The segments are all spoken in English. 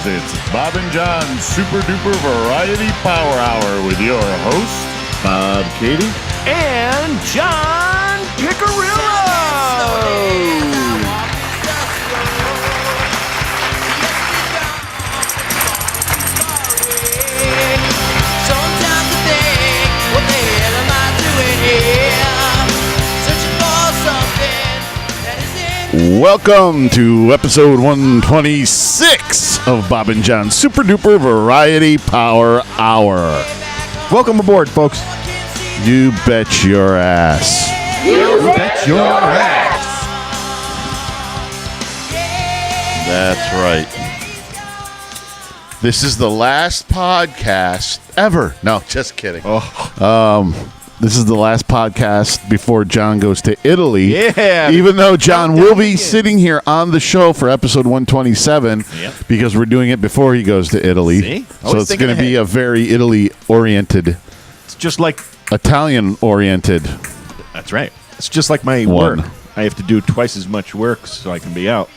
Heroes. It's Bob and John's Super Duper Variety Power Hour with your host, Bob Katie, and John Piccarillo. Sometimes I think, what the hell am I doing here? Searching for something that is in. Welcome to episode 126 of Bob and John's Super Duper Variety Power Hour. Welcome aboard, folks. You bet your ass. You bet your ass. That's right. This is the last podcast ever. No, just kidding. This is the last podcast before John goes to Italy. Yeah. Even though John will be sitting here on the show for episode 127 because we're doing it before he goes to Italy. See? So it's going to be a very Italy-oriented, It's just like, Italian-oriented. that's right. It's just like my One. work. I have to do twice as much work so I can be out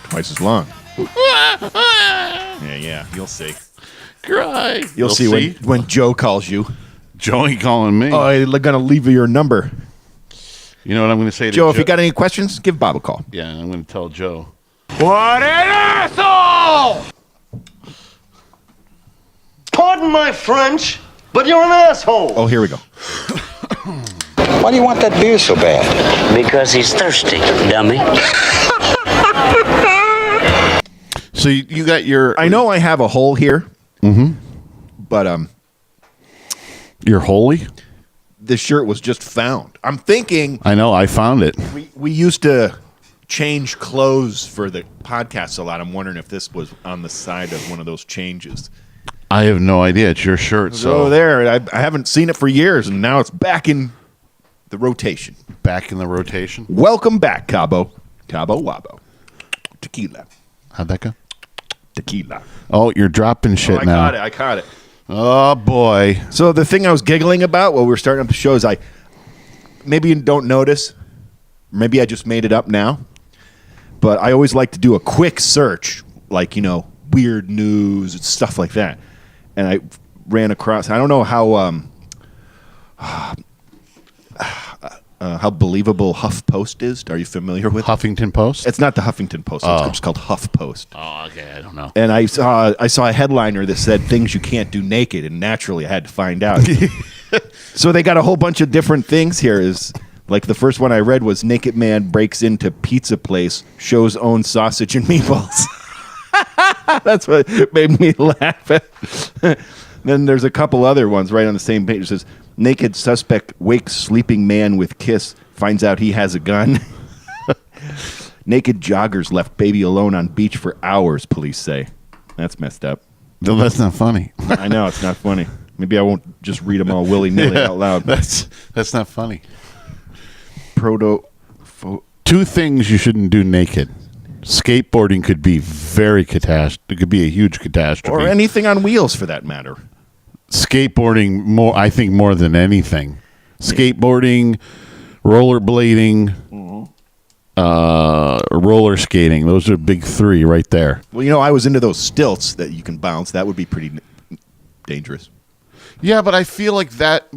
twice as long. Yeah, you'll see. Cry. You'll see when Joe calls you. Joey calling me. Oh, I'm going to leave you your number. You know what I'm going to say to Joe, if you got any questions, give Bob a call. Yeah, I'm going to tell Joe. What an asshole! Pardon my French, but you're an asshole. Oh, here we go. Why do you want that beer so bad? Because he's thirsty, dummy. So you got your... I know I have a hole here. Mm-hmm. But You're holy? this shirt was just found. I'm thinking I know, I found it. we used to change clothes for the podcast a lot. I'm wondering if this was on the side of one of those changes. I have no idea. It's your shirt, so... So there, I haven't seen it for years, and now it's back in the rotation. Back in the rotation. Welcome back, Cabo. Cabo Wabo. Tequila. How'd that go? Tequila. Oh, you're dropping shit now. I caught it. Oh, boy. So the thing I was giggling about while we were starting up the show is maybe you don't notice, maybe I just made it up now, but I always like to do a quick search, like, weird news and stuff like that. And I ran across, I don't know how believable HuffPost is. Are you familiar with it? Huffington Post? It's not the Huffington Post. It's just called HuffPost. Oh, okay. I don't know. And I saw a headliner that said things you can't do naked, and naturally I had to find out. So they got a whole bunch of different things here. Is like the first one I read was naked man breaks into pizza place, shows own sausage and meatballs. That's what made me laugh. Then there's a couple other ones right on the same page. It says naked suspect wakes sleeping man with kiss, finds out he has a gun. Naked joggers left baby alone on beach for hours, police say. That's messed up. No, that's not funny. I know, it's not funny. Maybe I won't just read them all willy-nilly out loud. That's not funny. Two things you shouldn't do naked. Skateboarding could be it could be a huge catastrophe. or anything on wheels for that matter. Skateboarding, I think more than anything. Skateboarding, rollerblading, roller skating. Those are big three right there. Well, I was into those stilts that you can bounce. That would be pretty dangerous. Yeah, but I feel like that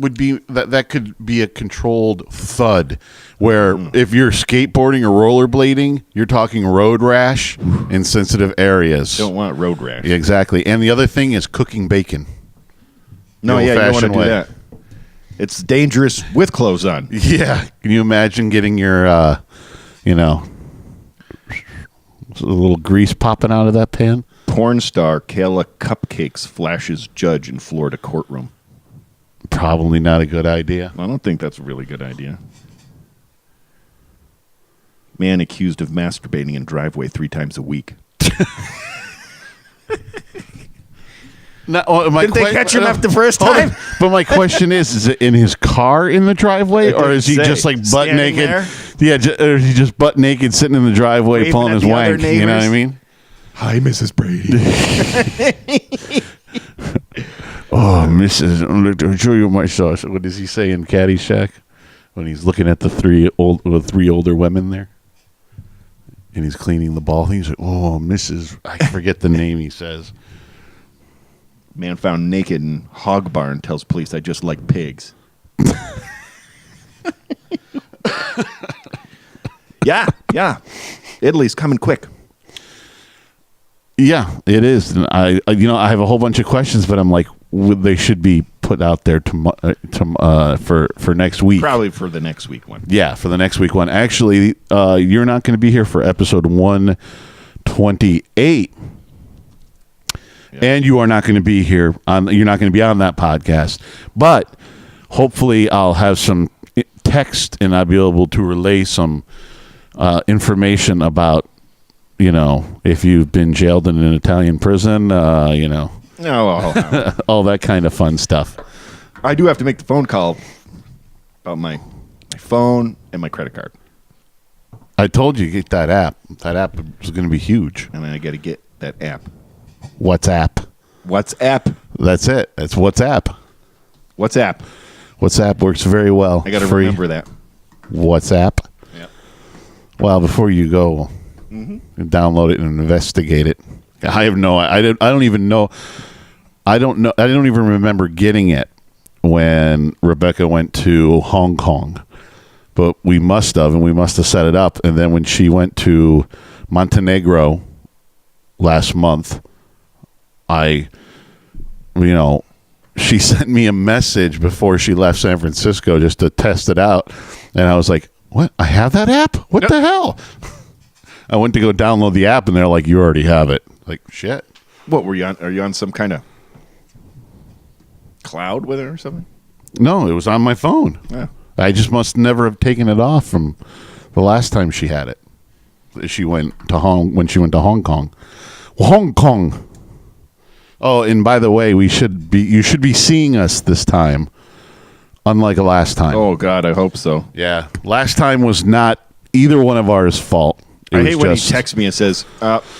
could be a controlled thud, where if you're skateboarding or rollerblading, you're talking road rash in sensitive areas. Don't want road rash. Yeah, exactly. And the other thing is cooking bacon. No, The you don't want to old-fashioned do way. that. It's dangerous with clothes on. Yeah. Can you imagine getting your, a little grease popping out of that pan? Porn star Kayla Cupcakes flashes judge in Florida courtroom. Probably not a good idea. I don't think that's a really good idea. Man accused of masturbating in driveway 3 times a week. Didn't they catch him after the first time? But my question is it in his car in the driveway, or is he just like butt standing naked? there? Yeah, or is he just butt naked sitting in the driveway Waving pulling at his the other wank? You know what I neighbors? mean? Hi, Mrs. Brady. Oh, Mrs. I'll show you my sauce. What does he say in Caddyshack when he's looking at the three older women there? and he's cleaning the ball. He's like, "Oh, Mrs." I forget the name he says. Man found naked in hog barn tells police I just like pigs. Yeah. Italy's coming quick. Yeah, it is. And I have a whole bunch of questions, but I'm like, they should be put out there for next week. Probably for the next week one. Yeah, for the next week one. Actually, you're not going to be here for episode 128. Yeah. And you are not going to be here you're not going to be on that podcast. But hopefully I'll have some text and I'll be able to relay some information about, if you've been jailed in an Italian prison, No. all that kind of fun stuff. I do have to make the phone call about my phone and my credit card. I told you get that app. That app is going to be huge. And I got to get that app. WhatsApp. WhatsApp. That's it. That's WhatsApp. WhatsApp. WhatsApp works very well. I got to Free. remember that. WhatsApp. Yep. Well, before you go, download it and investigate it. I have no. I don't even know. I don't know. I don't even remember getting it when Rebecca went to Hong Kong, but we must have, and we must have set it up. And then when she went to Montenegro last month, she sent me a message before she left San Francisco just to test it out, and I was like, "What? I have that app? What the hell?" I went to go download the app, and they're like, "You already have it." Like, shit. What were you on? Are you on some kind of cloud with it or something? No, it was on my phone. Yeah. I just must never have taken it off from the last time she had it. When she went to Hong Kong. Hong Kong. Oh, and by the way, you should be seeing us this time, unlike the last time. Oh God, I hope so. Yeah, last time was not either one of ours' fault. I hate when he texts me and says,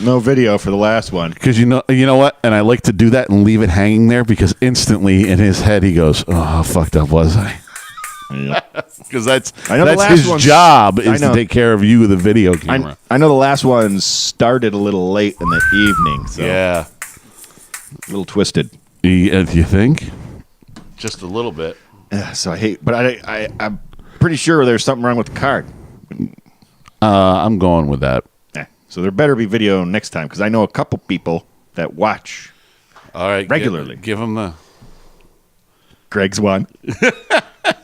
"No video for the last one." Because you know what, and I like to do that and leave it hanging there because instantly in his head he goes, "Oh, how fucked up was I?" Because that's his job is to take care of you with the video camera. I know the last one started a little late in the evening, so Yeah, a little twisted. do you think? Just a little bit. So I hate, but I'm pretty sure there's something wrong with the card. I'm going with that. So there better be video next time because I know a couple people that watch All right, regularly. Give him the. Greg's one. I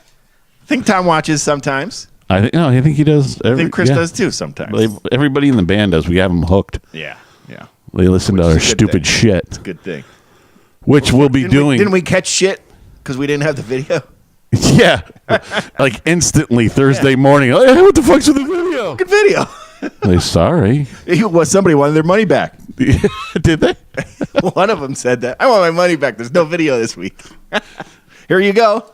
think Tom watches sometimes. I think he does. I think Chris does too sometimes. Everybody in the band does. We have them hooked. Yeah. They listen to our stupid shit, It's a good thing. which we'll be doing. Didn't we catch shit because we didn't have the video? Yeah, like instantly Thursday morning. Hey, what the fuck's with the video? Good video. They sorry. Somebody wanted their money back. Did they? One of them said that. I want my money back. There's no video this week. Here you go.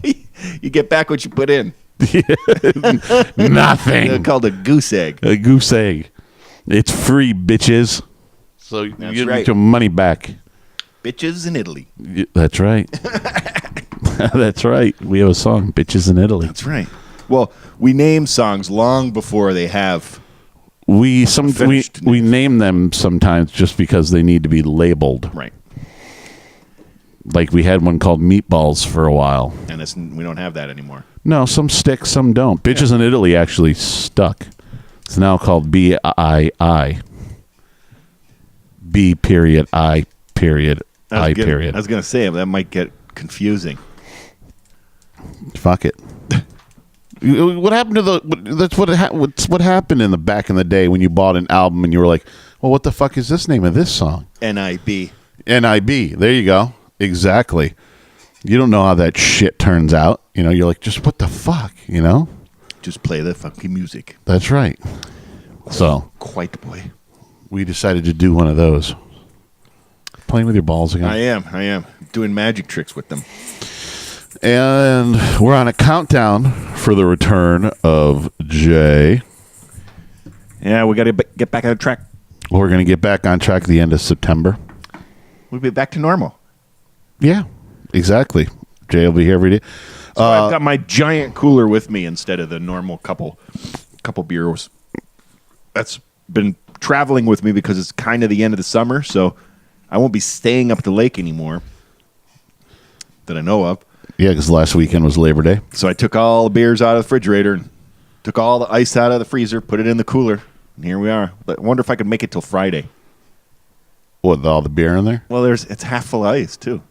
You get back what you put in. Nothing. They're called a goose egg. A goose egg. It's free, bitches. So you That's get right. your money back. Bitches in Italy. That's right. That's right. We have a song, "Bitches in Italy." That's right. Well, we name songs long before they have. We Finished. name them sometimes just because they need to be labeled. Right. Like we had one called Meatballs for a while. And we don't have that anymore. No, some stick, some don't. Bitches in Italy actually stuck. It's now called BII. B period I period I period. I was going to say that might get confusing. Fuck it. What happened to what happened in the back in the day when you bought an album and you were like, well, what the fuck is this name of this song? NIB. NIB. There you go. Exactly. You don't know how that shit turns out. You're like, just what the fuck, Just play the funky music. That's right. So Quite boy. we decided to do one of those. Playing with your balls again. I am. Doing magic tricks with them. And we're on a countdown for the return of Jay. Yeah, we got to get back on track. We're going to get back on track at the end of September. We'll be back to normal. Yeah, exactly. Jay will be here every day. So I've got my giant cooler with me instead of the normal couple beers. That's been traveling with me because it's kind of the end of the summer, so I won't be staying up at the lake anymore that I know of. Yeah, because last weekend was Labor Day. So I took all the beers out of the refrigerator and took all the ice out of the freezer, put it in the cooler, and here we are. I wonder if I could make it till Friday. What, with all the beer in there? Well, it's half full of ice, too.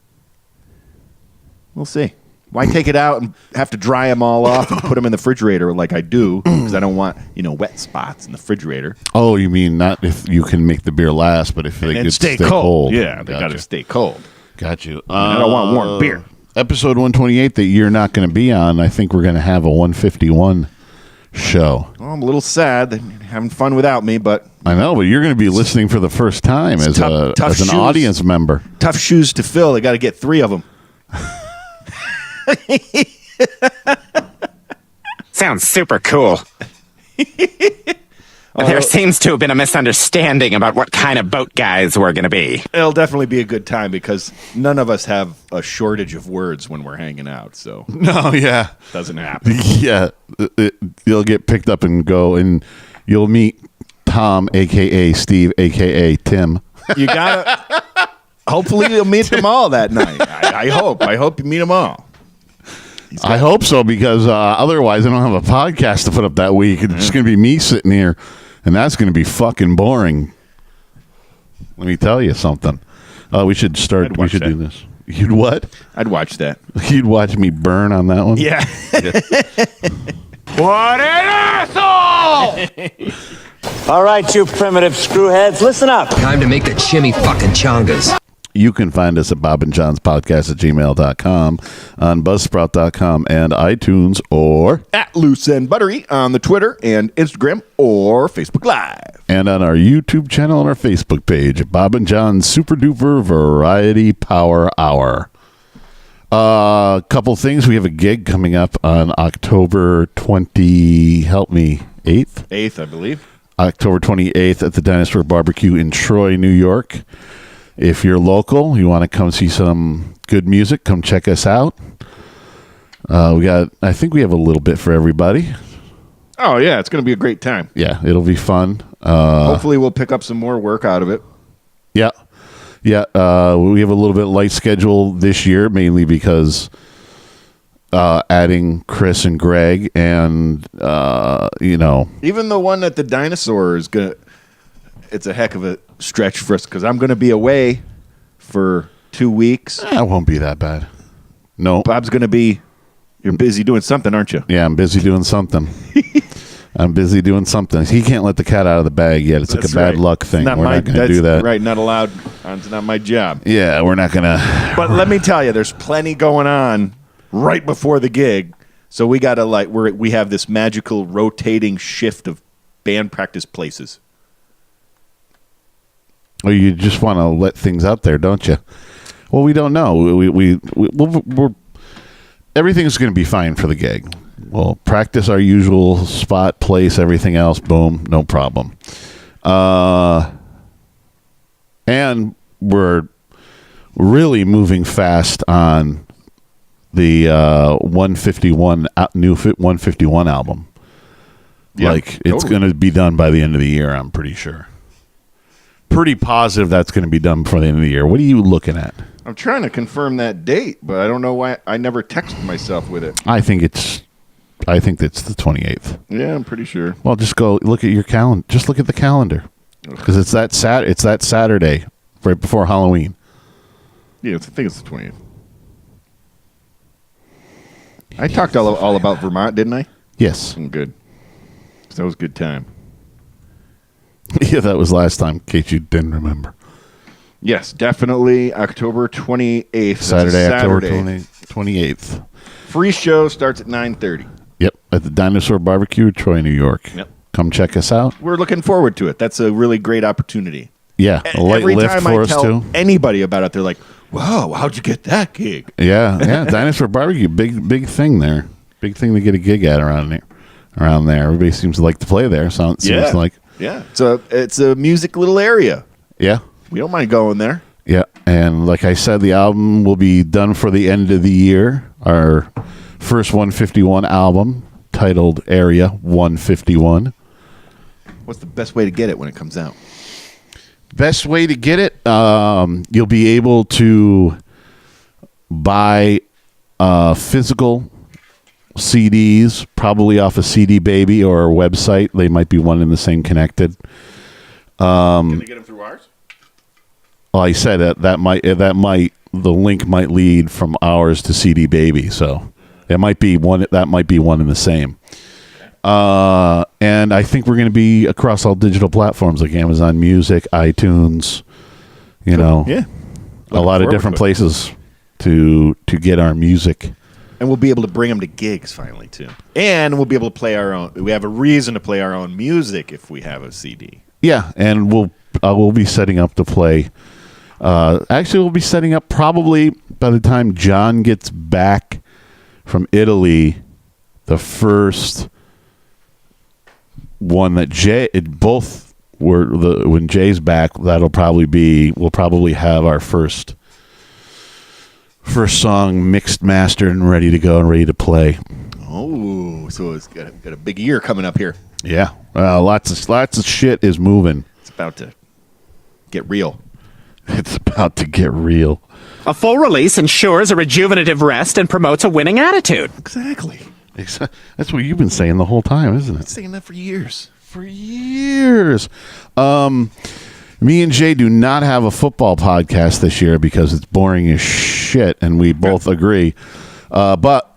We'll see. Why take it out and have to dry them all off and put them in the refrigerator like I do? Because I don't want, wet spots in the refrigerator. Oh, you mean not if you can make the beer last, but if they could stay cold. Yeah, they got to stay cold. Got you. I don't want warm beer. Episode 128 that you're not going to be on, I think we're going to have a 151 show. Well, I'm a little sad that you're having fun without me, but... I know, but you're going to be listening for the first time as an audience member. Tough shoes to fill. They got to get 3 of them. Sounds super cool. There seems to have been a misunderstanding about what kind of boat guys we're going to be. It'll definitely be a good time because none of us have a shortage of words when we're hanging out, so No, yeah. doesn't happen. Yeah. You'll get picked up and go, and you'll meet Tom, a.k.a. Steve, a.k.a. Tim. You gotta... Hopefully you'll meet them all that night. I hope. I hope you meet them all. I hope so, because otherwise I don't have a podcast to put up that week. It's just going to be me sitting here, and that's going to be fucking boring. Let me tell you something. We should start. We should do this. You'd what? I'd watch that. You'd watch me burn on that one? Yeah. What an asshole! All right, you primitive screwheads, listen up. Time to make the chimmy fucking chongas. You can find us at bobandjohnspodcast@gmail.com, on buzzsprout.com and iTunes, or At Loose and Buttery on the Twitter and Instagram or Facebook Live. and on our YouTube channel and our Facebook page, Bob and John's Super Duper Variety Power Hour. A couple things. We have a gig coming up on October 8th? 8th, I believe. October 28th at the Dinosaur Barbecue in Troy, New York. If you're local, you want to come see some good music, come check us out. I think we have a little bit for everybody. Oh, yeah, it's going to be a great time. Yeah, it'll be fun. Hopefully we'll pick up some more work out of it. Yeah. Yeah, we have a little bit light schedule this year, mainly because adding Chris and Greg and, Even the one at the Dinosaur is going to... It's a heck of a stretch for us because I'm going to be away for 2 weeks. That won't be that bad. No. Bob's going to be... You're busy doing something, aren't you? Yeah, I'm busy doing something. He can't let the cat out of the bag yet. It's like a bad luck thing. We're not going to do that. Right, not allowed. It's not my job. Yeah, we're not going to. But let me tell you, there's plenty going on right before the gig. So we got to we have this magical rotating shift of band practice places. Well, you just want to let things out there, don't you? Well, we don't know. We're everything's going to be fine for the gig. We'll practice our usual spot, place, everything else. Boom, no problem. And we're really moving fast on the 151 new 151 album. Yeah, it's going to be done by the end of the year, I'm pretty sure. Pretty positive that's going to be done before the end of the year. What are you looking at? I'm trying to confirm that date, but I don't know why I never texted myself with it. I think it's the 28th. Yeah, I'm pretty sure. Well, just go look at your calendar. Just look at the calendar, because it's that Saturday right before Halloween. Yeah, I think it's the 20th. I talked all about Vermont, didn't I? Yes. Good. That was a good time. Yeah, that was last time, in case you didn't remember. Yes, definitely October 28th. Saturday. October 28th. Free show starts at 9:30. Yep, at the Dinosaur Barbecue, Troy, New York. Yep. Come check us out. We're looking forward to it. That's a really great opportunity. Yeah, a light Every lift time for I us, tell too. anybody about it, they're like, "Wow, how'd you get that gig?" Yeah, Dinosaur Barbecue, big thing there. Big thing to get a gig at around there. Everybody seems to like to play there, so it seems like. Yeah, it's a music little area. Yeah. We don't mind going there. Yeah, and like I said, the album will be done for the end of the year. Our first 151 album, titled Area 151. What's the best way to get it when it comes out? Best way to get it, you'll be able to buy physical CDs, probably off a CD Baby or a website. They might be one and the same connected. Can they get them through ours? Well, I said that might the link might lead from ours to CD Baby, so it might be one. That might be one and the same. And I think we're going to be across all digital platforms like Amazon Music, iTunes. You know, Yeah. a lot of different places to get our music. And we'll be able to bring them to gigs finally, too. And we'll be able to play our own. We have a reason to play our own music if we have a CD. Yeah, and we'll be setting up to play. Actually, we'll be setting up probably by the time John gets back from Italy, the first one that both were when Jay's back. We'll probably have our first song mixed, mastered, and ready to go and ready to play. Oh, so it's got a big year coming up here. Yeah, lots of shit is moving. It's about to get real. It's about to get real. A full release ensures a rejuvenative rest and promotes a winning attitude. Exactly. That's what you've been saying the whole time, isn't it? I've been saying that for years. For years. Me and Jay do not have a football podcast this year because it's boring as shit, and we both agree. But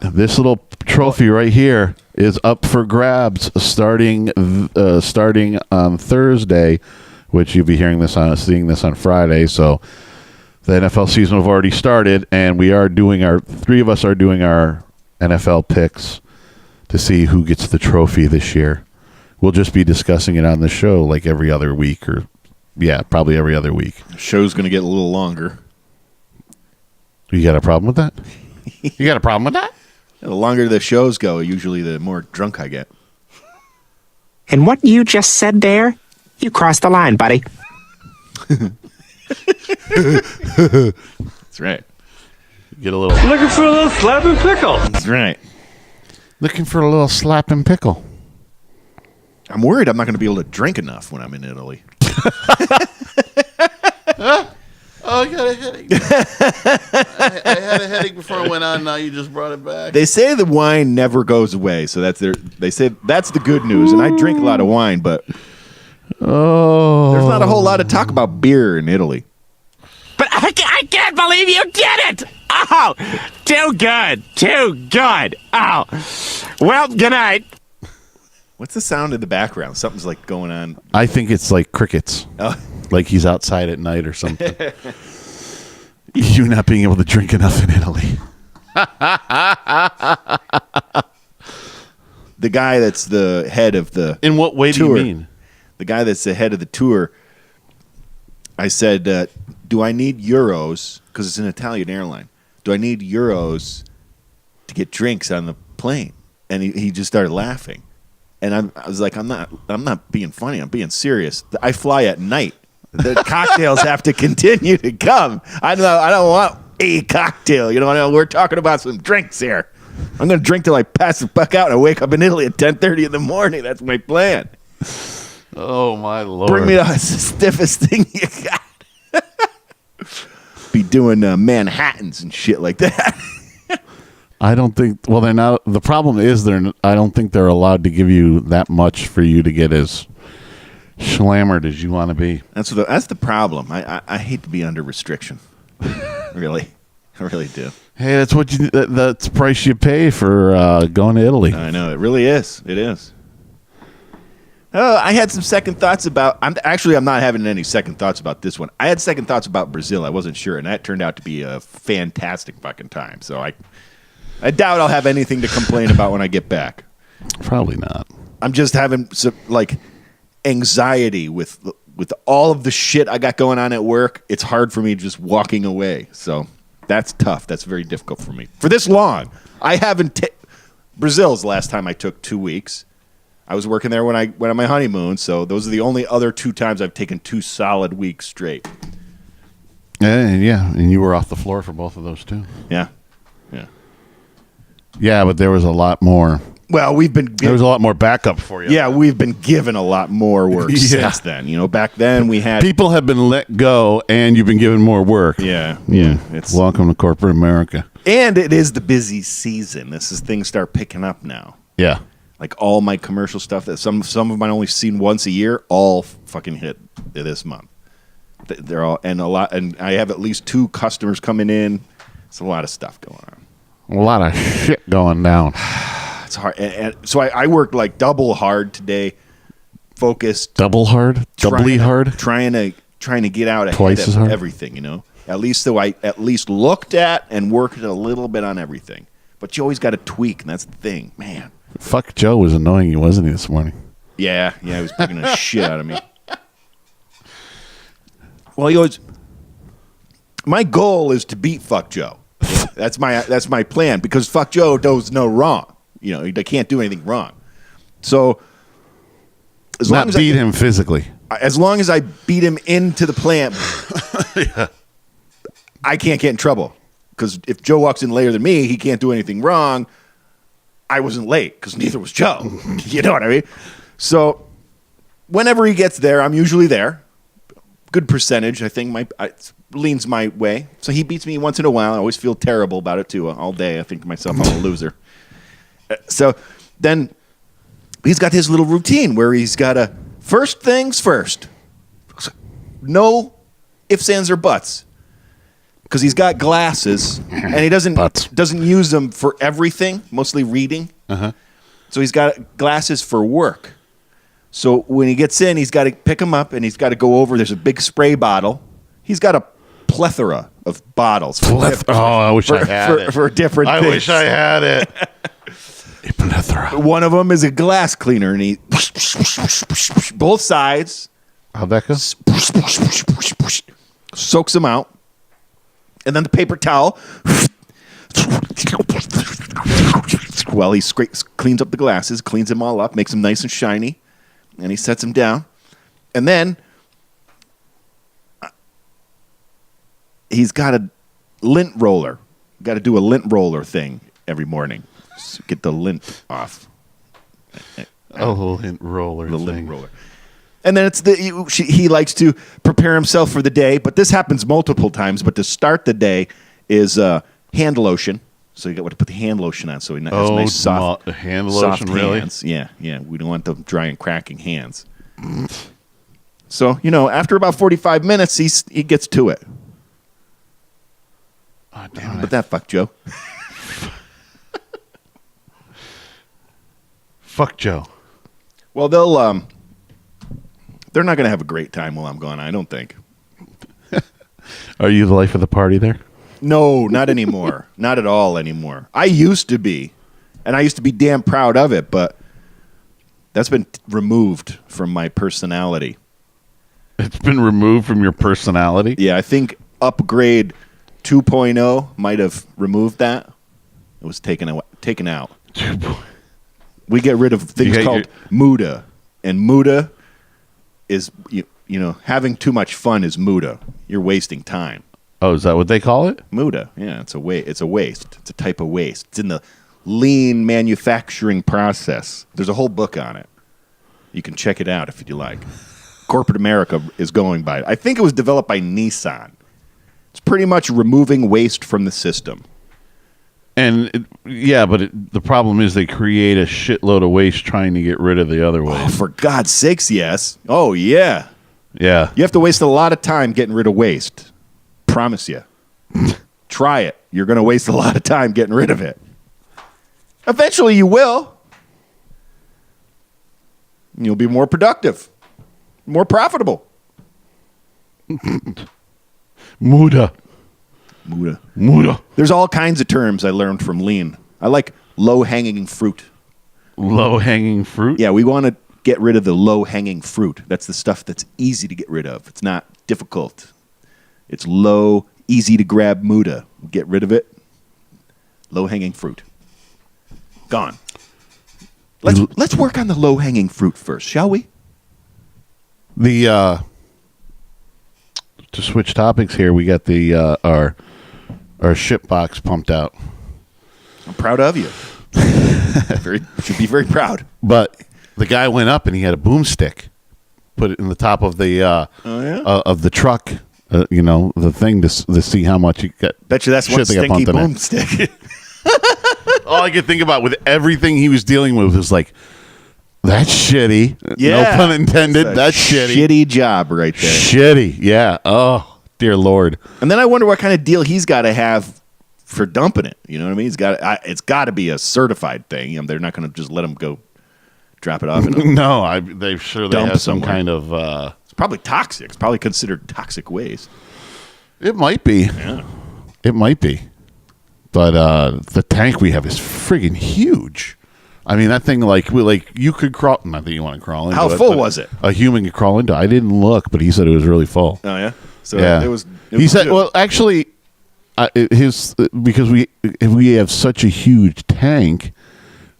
this little trophy right here is up for grabs starting on Thursday, which you'll be seeing this on Friday. So the NFL season have already started, and three of us are doing our NFL picks to see who gets the trophy this year. We'll just be discussing it on the show like every other week, probably every other week. The show's going to get a little longer. You got a problem with that? You got a problem with that? The longer the shows go, usually the more drunk I get. And what you just said there, you crossed the line, buddy. That's right. Get a little. Looking for a little slap and pickle. That's right. Looking for a little slap and pickle. I'm worried I'm not going to be able to drink enough when I'm in Italy. Oh, I got a headache. I had a headache before I went on. Now you just brought it back. They say the wine never goes away, so they say that's the good news. And I drink a lot of wine, but there's not a whole lot of talk about beer in Italy. But I can't believe you did it! Oh, too good. Too good. Oh, well, good night. What's the sound in the background? Something's like going on. I think it's like crickets. Oh. Like he's outside at night or something. You not being able to drink enough in Italy. The guy that's the head of the In what way tour, do you mean? The guy that's the head of the tour, I said, do I need euros? Because it's an Italian airline. Do I need euros to get drinks on the plane? And he just started laughing. And I was like, I'm not being funny. I'm being serious. I fly at night. The cocktails have to continue to come. I don't want a cocktail. You know, we're talking about some drinks here. I'm going to drink till I pass the fuck out and I wake up in Italy at 10:30 in the morning. That's my plan. Oh, my Lord. Bring me the stiffest thing you got. Be doing Manhattans and shit like that. I don't think. Well, they're not. The problem is I don't think they're allowed to give you that much for you to get as slammered as you want to be. That's the problem. I hate to be under restriction. Really, I really do. Hey, that's that's the price you pay for going to Italy. I know it really is. It is. Oh, I had some second thoughts about. I'm not having any second thoughts about this one. I had second thoughts about Brazil. I wasn't sure, and that turned out to be a fantastic fucking time. So I doubt I'll have anything to complain about when I get back. Probably not. I'm just having some anxiety with all of the shit I got going on at work. It's hard for me just walking away. So that's tough. That's very difficult for me. For this long, I haven't. Brazil's the last time I took 2 weeks. I was working there when I went on my honeymoon. So those are the only other 2 times I've taken 2 solid weeks straight. And you were off the floor for both of those too. Yeah. Yeah, but there was a lot more Well, we've been There was a lot more backup for you. yeah, we've been given a lot more work Yeah. since then. You know, back then we had People have been let go, and you've been given more work. yeah. It's Welcome to corporate America. and it is the busy season. This is things start picking up now. Yeah. Like all my commercial stuff that some of them I only seen once a year, all fucking hit this month. They're all and a lot, and I have at least 2 customers coming in. It's a lot of stuff going on. A lot of shit going down. It's hard, and so I worked like double hard today, focused, Double hard? Doubly hard? trying to get out ahead Twice as of hard? everything. You know, at least though I at least looked at and worked a little bit on everything. But you always got to tweak, and that's the thing, man. Fuck Joe was annoying you, wasn't he, this morning? Yeah, he was picking the shit out of me. Well, he always. My goal is to beat Fuck Joe. That's my plan because Fuck Joe does no wrong. You know, they can't do anything wrong. So as long Not as beat him physically. as long as I beat him into the plant, I can't get in trouble. Because if Joe walks in later than me, he can't do anything wrong. I wasn't late because neither was Joe. You know what I mean? So whenever he gets there, I'm usually there. Good percentage, I think. Leans my way. So he beats me once in a while. I always feel terrible about it too. All day, I think to myself, I'm a loser. So then he's got his little routine where he's got a first things first. No ifs, ands, or buts. Because he's got glasses and he doesn't use them for everything, mostly reading. So he's got glasses for work. So when he gets in, he's got to pick them up and he's got to go over. There's a big spray bottle. He's got a plethora of bottles. I wish I had it. For different things. I wish I had it. A plethora. One of them is a glass cleaner, and he both sides How'd that go? soaks them out, and then the paper towel. Well, he cleans up the glasses, cleans them all up, makes them nice and shiny, and he sets them down, and then he's got a lint roller. Got to do a lint roller thing every morning. So get the lint off. Oh, lint roller. The lint roller. And then he likes to prepare himself for the day, but this happens multiple times. But to start the day is hand lotion. So you got to put the hand lotion on, so he has nice soft hand soft lotion. Really? Hands. Yeah. We don't want them dry and cracking hands. So after about 45 minutes, he gets to it. Oh, damn But that fucked Joe. Fuck Joe. Well, they're not going to have a great time while I'm gone, I don't think. Are you the life of the party there? No, not anymore. Not at all anymore. I used to be, and I used to be damn proud of it, but that's been removed from my personality. It's been removed from your personality? Yeah, I think Upgrade 2.0 might have removed that. It was taken out. We get rid of things called muda, and muda is having too much fun is muda. You're wasting time. Oh, is that what they call it? Muda, yeah, it's a waste. It's a type of waste. It's in the lean manufacturing process. There's a whole book on it. You can check it out if you like. Corporate America is going by it. I think it was developed by Nissan. It's pretty much removing waste from the system. And the problem is they create a shitload of waste trying to get rid of the other Oh, waste. for God's sakes, yes. Oh, yeah. Yeah. You have to waste a lot of time getting rid of waste. Promise you. Try it. You're going to waste a lot of time getting rid of it. Eventually you will. You'll be more productive, more profitable. Muda. There's all kinds of terms I learned from Lean. I like low-hanging fruit. Low-hanging fruit? Yeah, we want to get rid of the low-hanging fruit. That's the stuff that's easy to get rid of. It's not difficult. It's low, easy-to-grab muda. Get rid of it. Low-hanging fruit. Gone. Let's work on the low-hanging fruit first, shall we? To switch topics here, we got the our ship box pumped out. I'm proud of you. Should be very proud. But the guy went up and he had a boomstick, put it in the top of the of the truck. The thing to see how much you got. Bet you that's one shit they got stinky pumped in it. boomstick. All I could think about with everything he was dealing with was like, that's shitty. Yeah. No pun intended. It's a That's shitty. Shitty job right there. Shitty. Yeah. Oh, dear Lord. And then I wonder what kind of deal he's got to have for dumping it. You know what I mean? It's got to be a certified thing. They're not going to just let him go drop it off. No, they have Dump some somewhere. kind of. It's probably toxic. It's probably considered toxic waste. It might be. Yeah. It might be. But the tank we have is friggin' huge. I mean, that thing, you could crawl. Not that you want to crawl into it. How full but was it? A human could crawl into. I didn't look, but he said it was really full. Oh yeah. So Yeah. it was. He said, well, actually, because we have such a huge tank,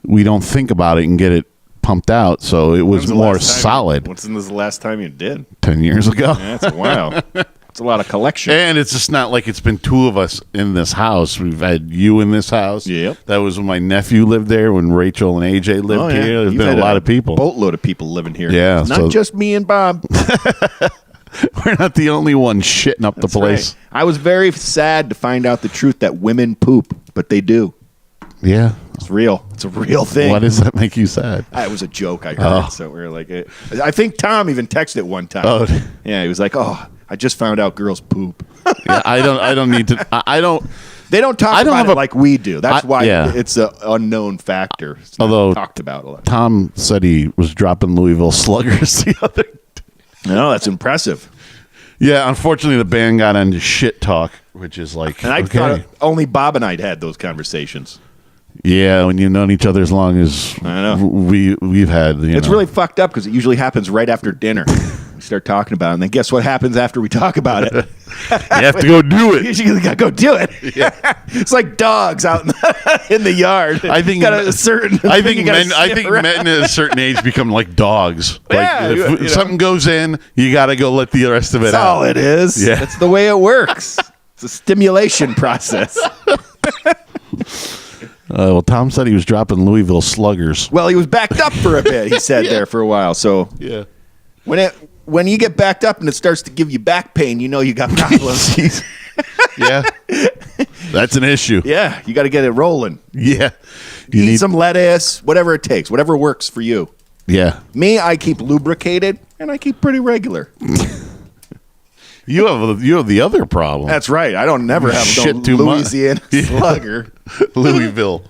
we don't think about it and get it pumped out. So it was more solid. When's the last time you did? 10 years ago. Yeah, that's a while. It's a lot of collection. And it's just not like it's been two of us in this house. We've had you in this house. Yep. That was when my nephew lived there, when Rachel and AJ lived here. There's You've been had a lot of people. Boatload of people living here. Yeah, It's not so- just me and Bob. We're not the only ones shitting up the That's place. right. I was very sad to find out the truth that women poop, but they do. Yeah. It's real. It's a real thing. Why does that make you sad? It was a joke I heard. So we were like, I think Tom even texted it one time. Oh. Yeah, he was like, "Oh, I just found out girls poop." Yeah, I don't need to. I don't. They don't talk I don't about have it a- like we do. That's why yeah. it's an unknown factor. It's not Although talked about a lot. Tom said he was dropping Louisville Sluggers the other day. No, that's impressive. Yeah, unfortunately, the band got into shit talk, which is like, And I okay. thought only Bob and I'd had those conversations. Yeah, when you've known each other as long as I know. we've had. It's really fucked up because it usually happens right after dinner. We start talking about it, and then guess what happens after we talk about it? You have to go do it. You gotta go do it. Yeah. It's like dogs out in the yard. I think got a certain. I thing you think gotta men. I sniff think around. men at a certain age become like dogs. Like Yeah, if you know. something goes in, you got to go let the rest of it That's out. all it is. Yeah. That's the way it works. It's a stimulation process. Well, Tom said he was dropping Louisville Sluggers. Well, he was backed up for a bit. He said there for a while. So Yeah. when you get backed up and it starts to give you back pain, you know you got problems. Yeah. That's an issue. Yeah, you got to get it rolling. Yeah. Eat some lettuce, whatever it takes, whatever works for you. Yeah. Me, I keep lubricated and I keep pretty regular. You have the other problem. That's right. I don't never have Shit no too much. Louisiana slugger. Louisville.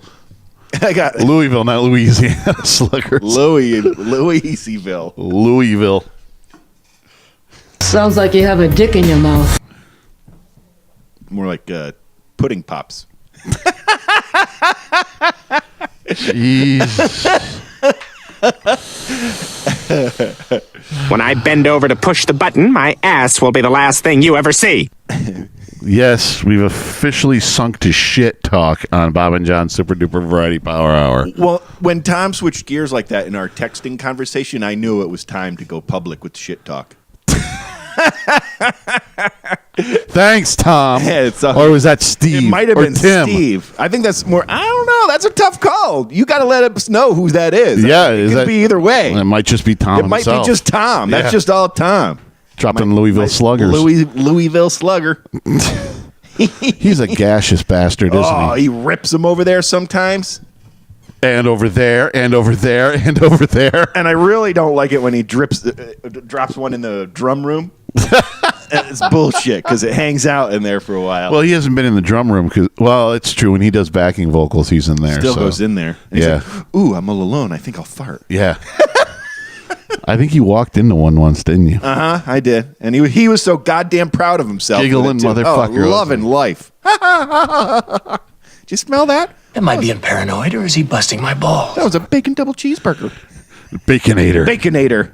I got Louisville, not Louisiana Sluggers. Louisville. Louisville. Sounds like you have a dick in your mouth. More like pudding pops. Jeez. When I bend over to push the button, my ass will be the last thing you ever see. Yes, we've officially sunk to shit talk on Bob and John's Super Duper Variety Power Hour. Well, when Tom switched gears like that in our texting conversation, I knew it was time to go public with shit talk. Thanks, Tom. Yeah, or was that Steve? It might have or been Tim? Steve. I think that's more. I don't know. That's a tough call. You got to let us know who that is. Yeah, it is could that- be either way. It might just be Tom It might himself. be just Tom. That's Yeah. just all Tom. Dropping Louisville Sluggers. Louisville Slugger. He's a gaseous bastard, isn't Oh, he? he rips them over there sometimes. And over there, and over there, and over there. And I really don't like it when he drops one in the drum room. It's bullshit because it hangs out in there for a while. Well, he hasn't been in the drum room because, well, it's true. When he does backing vocals, he's in there. Still so. goes in there. And he's Yeah. like, ooh, I'm all alone. I think I'll fart. Yeah. I think you walked into one once, didn't you? I did. And he was so goddamn proud of himself. with Giggling it, too. motherfucker. Oh, loving life. Did you smell that? Am I being paranoid or is he busting my balls? That was a bacon double cheeseburger. Baconator. Baconator.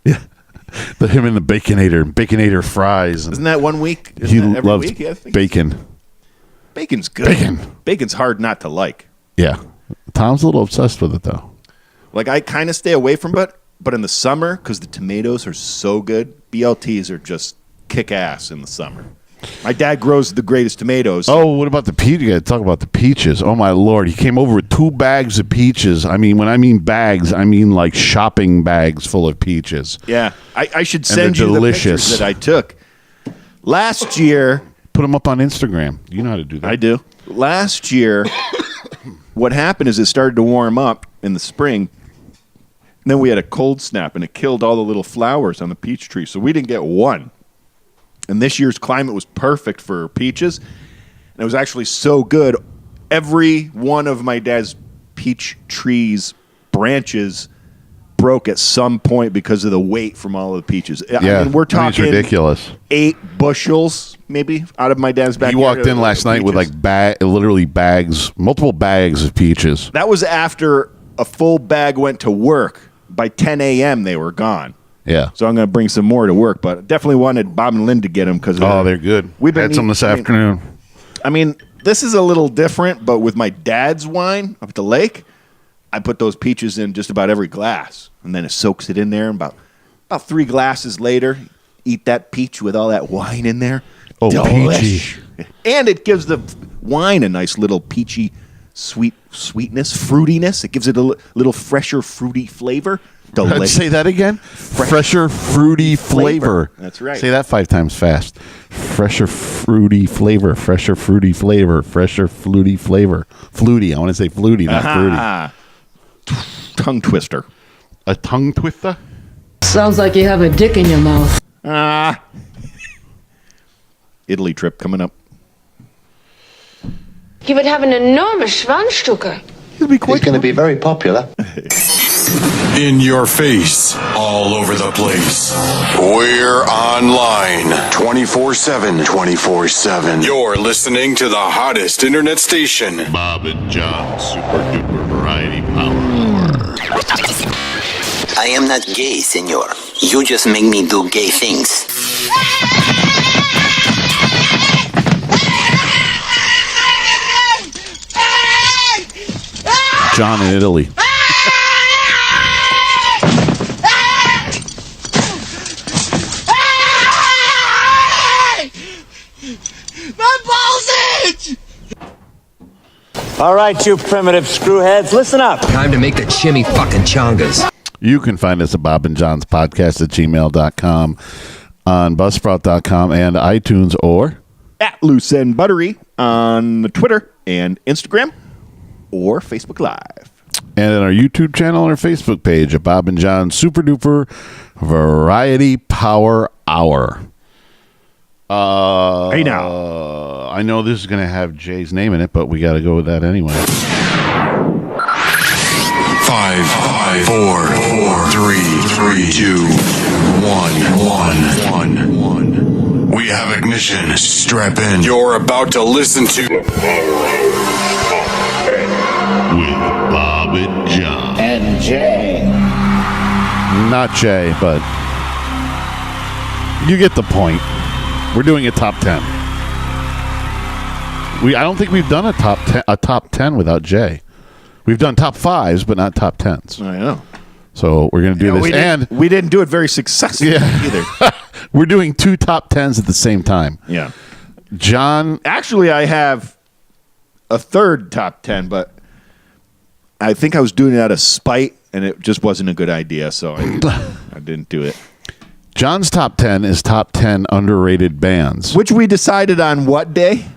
Him and the Baconator fries. And Isn't that 1 week? Isn't he that every loves week? Yeah, I think bacon. Bacon's good. Bacon. Bacon's hard not to like. Yeah. Tom's a little obsessed with it, though. Like, I kind of stay away from it, but in the summer, because the tomatoes are so good, BLTs are just kick ass in the summer. My dad grows the greatest tomatoes. Oh, what about the peach? You got to talk about the peaches. Oh my Lord, he came over with 2 bags of peaches. I mean, when I mean bags, I mean like shopping bags full of peaches. Yeah, I should And send they're you delicious. the pictures that I took last year. Put them up on Instagram. You know how to do that. I do. Last year, what happened is it started to warm up in the spring. And then we had a cold snap, and it killed all the little flowers on the peach tree. So we didn't get one. And this year's climate was perfect for peaches. And it was actually so good. Every one of my dad's peach trees' branches broke at some point because of the weight from all of the peaches. Yeah, I mean, we're talking it's ridiculous. 8 bushels, maybe, out of my dad's backyard. He walked in last night with like literally bags, multiple bags of peaches. That was after a full bag went to work. By 10 a.m., they were gone. Yeah. So I'm going to bring some more to work, but definitely wanted Bob and Lynn to get them because They're good. We've been had some this afternoon. I mean, this is a little different, but with my dad's wine up at the lake, I put those peaches in just about every glass, and then it soaks it in there. And about 3 glasses later, eat that peach with all that wine in there. Oh, Delish. peachy. And it gives the wine a nice little peachy sweetness, fruitiness. It gives it a little fresher, fruity flavor. Delicious. Say that again. Fresher, fruity flavor. That's right. Say that 5 times fast. Fresher, fruity flavor. Fresher, fruity flavor. Fresher, fruity flavor. Fluty. I want to say fluty, not fruity. Tongue twister. A tongue twister? Sounds like you have a dick in your mouth. Italy trip coming up. He would have an enormous Schwanzstücke. He'll be quite He's going to be very popular. In your face, all over the place. We're online 24/7. 24/7. You're listening to the hottest internet station. Bob and John, Super Duper Variety Power Hour. I am not gay, senor. You just make me do gay things. John in Italy. My balls itch! All right, you primitive screwheads, listen up. Time to make the chimmy fucking chongas. You can find us at Bob and John's podcast at gmail.com, on buzzsprout.com and iTunes, or at Loose and Buttery on Twitter and Instagram or Facebook Live. And at our YouTube channel and our Facebook page at Bob and John's Super Duper Variety Power Hour. Hey now. I know this is going to have Jay's name in it, but we got to go with that anyway. 5, 4, 3, 2, 1. We have ignition. Strap in. You're about to listen to with Bob and John. And Jay. Not Jay, but you get the point. We're doing a top 10. I don't think we've done a top 10 without Jay. We've done top 5s, but not top 10s. I know. So we're going to do this. We didn't do it very successfully either. We're doing 2 top 10s at the same time. Yeah. John. Actually, I have a third top 10, but I think I was doing it out of spite, and it just wasn't a good idea, so I didn't do it. John's top 10 is top 10 underrated bands. Which we decided on what day?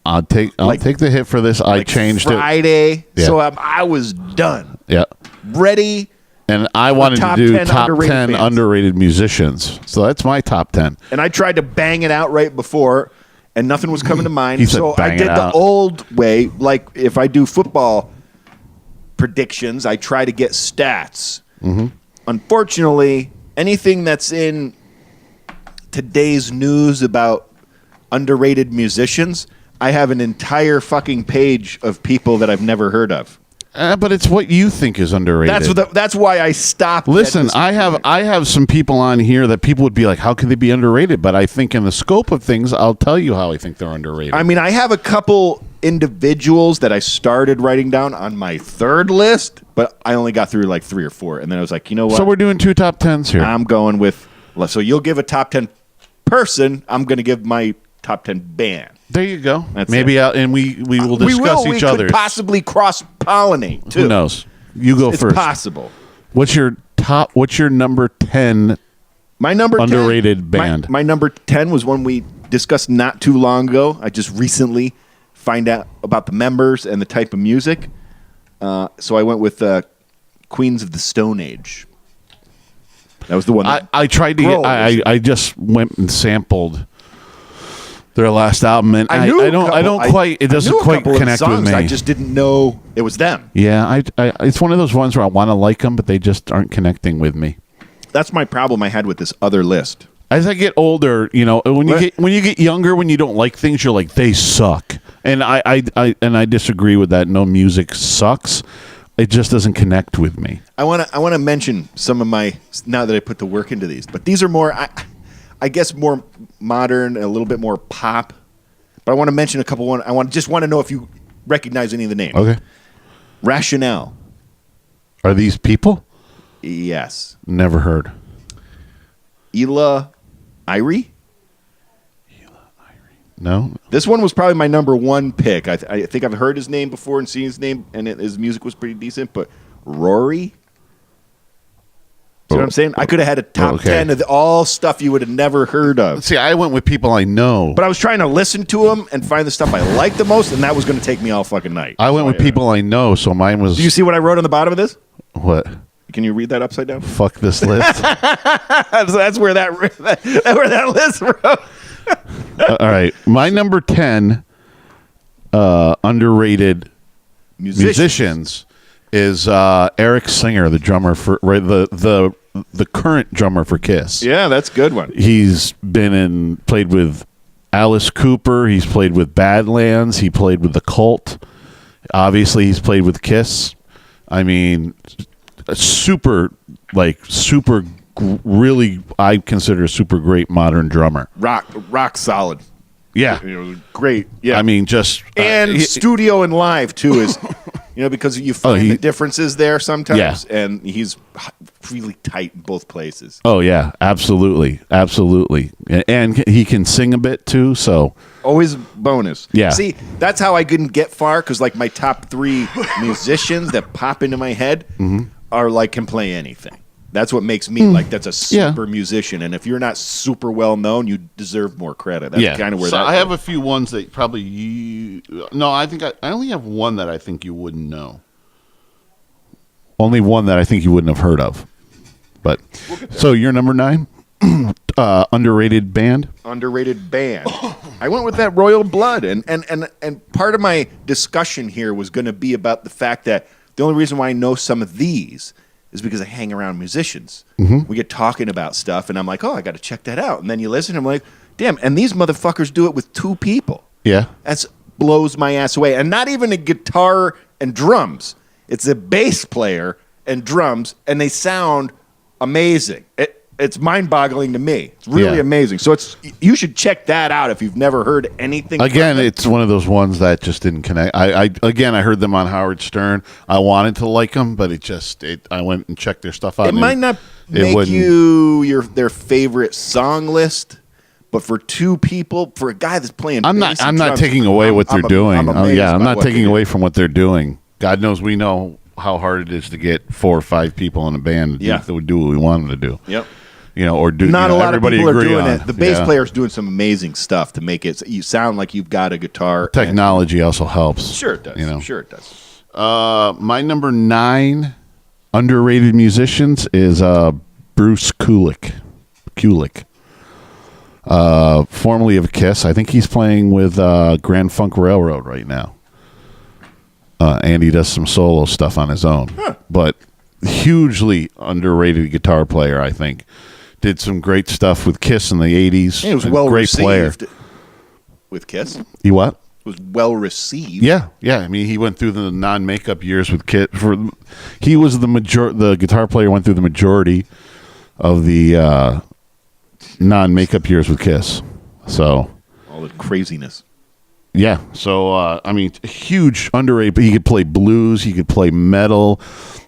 I'll take the hit for this. I changed Friday. Yeah. So I was done. Yeah. Ready. And I wanted to do top 10 bands. underrated musicians. So that's my top 10. And I tried to bang it out right before, and nothing was coming to mind. He said So I bang did it the out. old way. Like if I do football predictions, I try to get stats. Mm-hmm. Unfortunately, anything that's in today's news about underrated musicians, I have an entire fucking page of people that I've never heard of. But it's what you think is underrated. That's why I stopped. Listen, I have some people on here that people would be like, how could they be underrated? But I think in the scope of things, I'll tell you how I think they're underrated. I mean, I have a couple individuals that I started writing down on my third list, but I only got through like 3 or 4. And then I was like, you know what? So we're doing 2 top 10s here. I'm going with, so you'll give a top 10 person. I'm going to give my top 10 band. There you go. That's Maybe and we will discuss we each could other's. possibly cross-pollinate, too. Who knows? You go It's first. possible. What's your number 10 My number 10, underrated band? My number 10 was one we discussed not too long ago. I just recently find out about the members and the type of music. So I went with Queens of the Stone Age. That was the one. I tried to get. I just went and sampled their last album, and I don't quite. It doesn't quite connect with me. I just didn't know it was them. Yeah, it's one of those ones where I want to like them, but they just aren't connecting with me. That's my problem I had with this other list. As I get older, when you get younger, when you don't like things, you're like, they suck, and I disagree with that. No, music sucks. It just doesn't connect with me. I want to mention some of my, now that I put the work into these, but these are more, I guess, more modern, a little bit more pop. But I want to mention a couple. I just want to know if you recognize any of the names. Okay. Rationale. Are these people? Yes. Never heard. Ela Irie? No. This one was probably my number one pick. I think I've heard his name before and seen his name, and his music was pretty decent. But Rory? See what I'm saying? I could have had a top 10 of all stuff you would have never heard of. See, I went with people I know. But I was trying to listen to them and find the stuff I liked the most, and that was going to take me all fucking night. I went with people I know, so mine was... Do you see what I wrote on the bottom of this? What? Can you read that upside down? Fuck this list. So that's where that list wrote. All right. My number 10 underrated musicians is Eric Singer, the drummer for the current drummer for Kiss. Yeah, that's a good one. He's played with Alice Cooper. He's played with Badlands. He played with The Cult. Obviously, he's played with Kiss. I mean, really, I consider a super great modern drummer. Rock solid. Yeah. Great. Yeah. I mean, just... and studio and live, too, is... because you find the differences there sometimes. Yeah. And he's really tight in both places. Oh, yeah. Absolutely. Absolutely. And he can sing a bit, too, so... Always bonus. Yeah. See, that's how I didn't get far, because, my top 3 musicians that pop into my head are, can play anything. That's what makes me that's a super musician. And if you're not super well known, you deserve more credit. That's kind of where I have a few ones that probably I think I only have one that I think you wouldn't know. Only one that I think you wouldn't have heard of. But so you're number 9? Underrated band? Underrated band. I went with that Royal Blood, and part of my discussion here was going to be about the fact that the only reason why I know some of these is because I hang around musicians. We get talking about stuff, and I'm like, oh, I got to check that out. And then you listen, and I'm like, damn, and these motherfuckers do it with 2 people. Yeah. That blows my ass away. And not even a guitar and drums. It's a bass player and drums, and they sound amazing. It's mind-boggling to me. It's really amazing. So you should check that out if you've never heard anything. Again, it's one of those ones that just didn't connect. I heard them on Howard Stern. I wanted to like them, but I went and checked their stuff out. It might not make you their favorite song list, but for 2 people, for a guy that's playing, I'm not taking away what they're doing. I'm not taking away from what they're doing. God knows we know how hard it is to get 4 or 5 people in a band that would do what we want them to do. Yep. Or do not a lot of people are doing it. The bass player player's doing some amazing stuff to make it you sound like you've got a guitar. Technology also helps. Sure it does. Sure it does. My number 9 underrated musicians is Bruce Kulick. Formerly of Kiss. I think he's playing with Grand Funk Railroad right now. And he does some solo stuff on his own. But hugely underrated guitar player, I think. Did some great stuff with Kiss in the 80s. He was well received with Kiss. He what? Was well received. Yeah. I mean, he went through the non-makeup years with Kiss. He was the guitar player went through the majority of the non-makeup years with Kiss. So all the craziness. Yeah, so I mean, huge underrated. But he could play blues. He could play metal.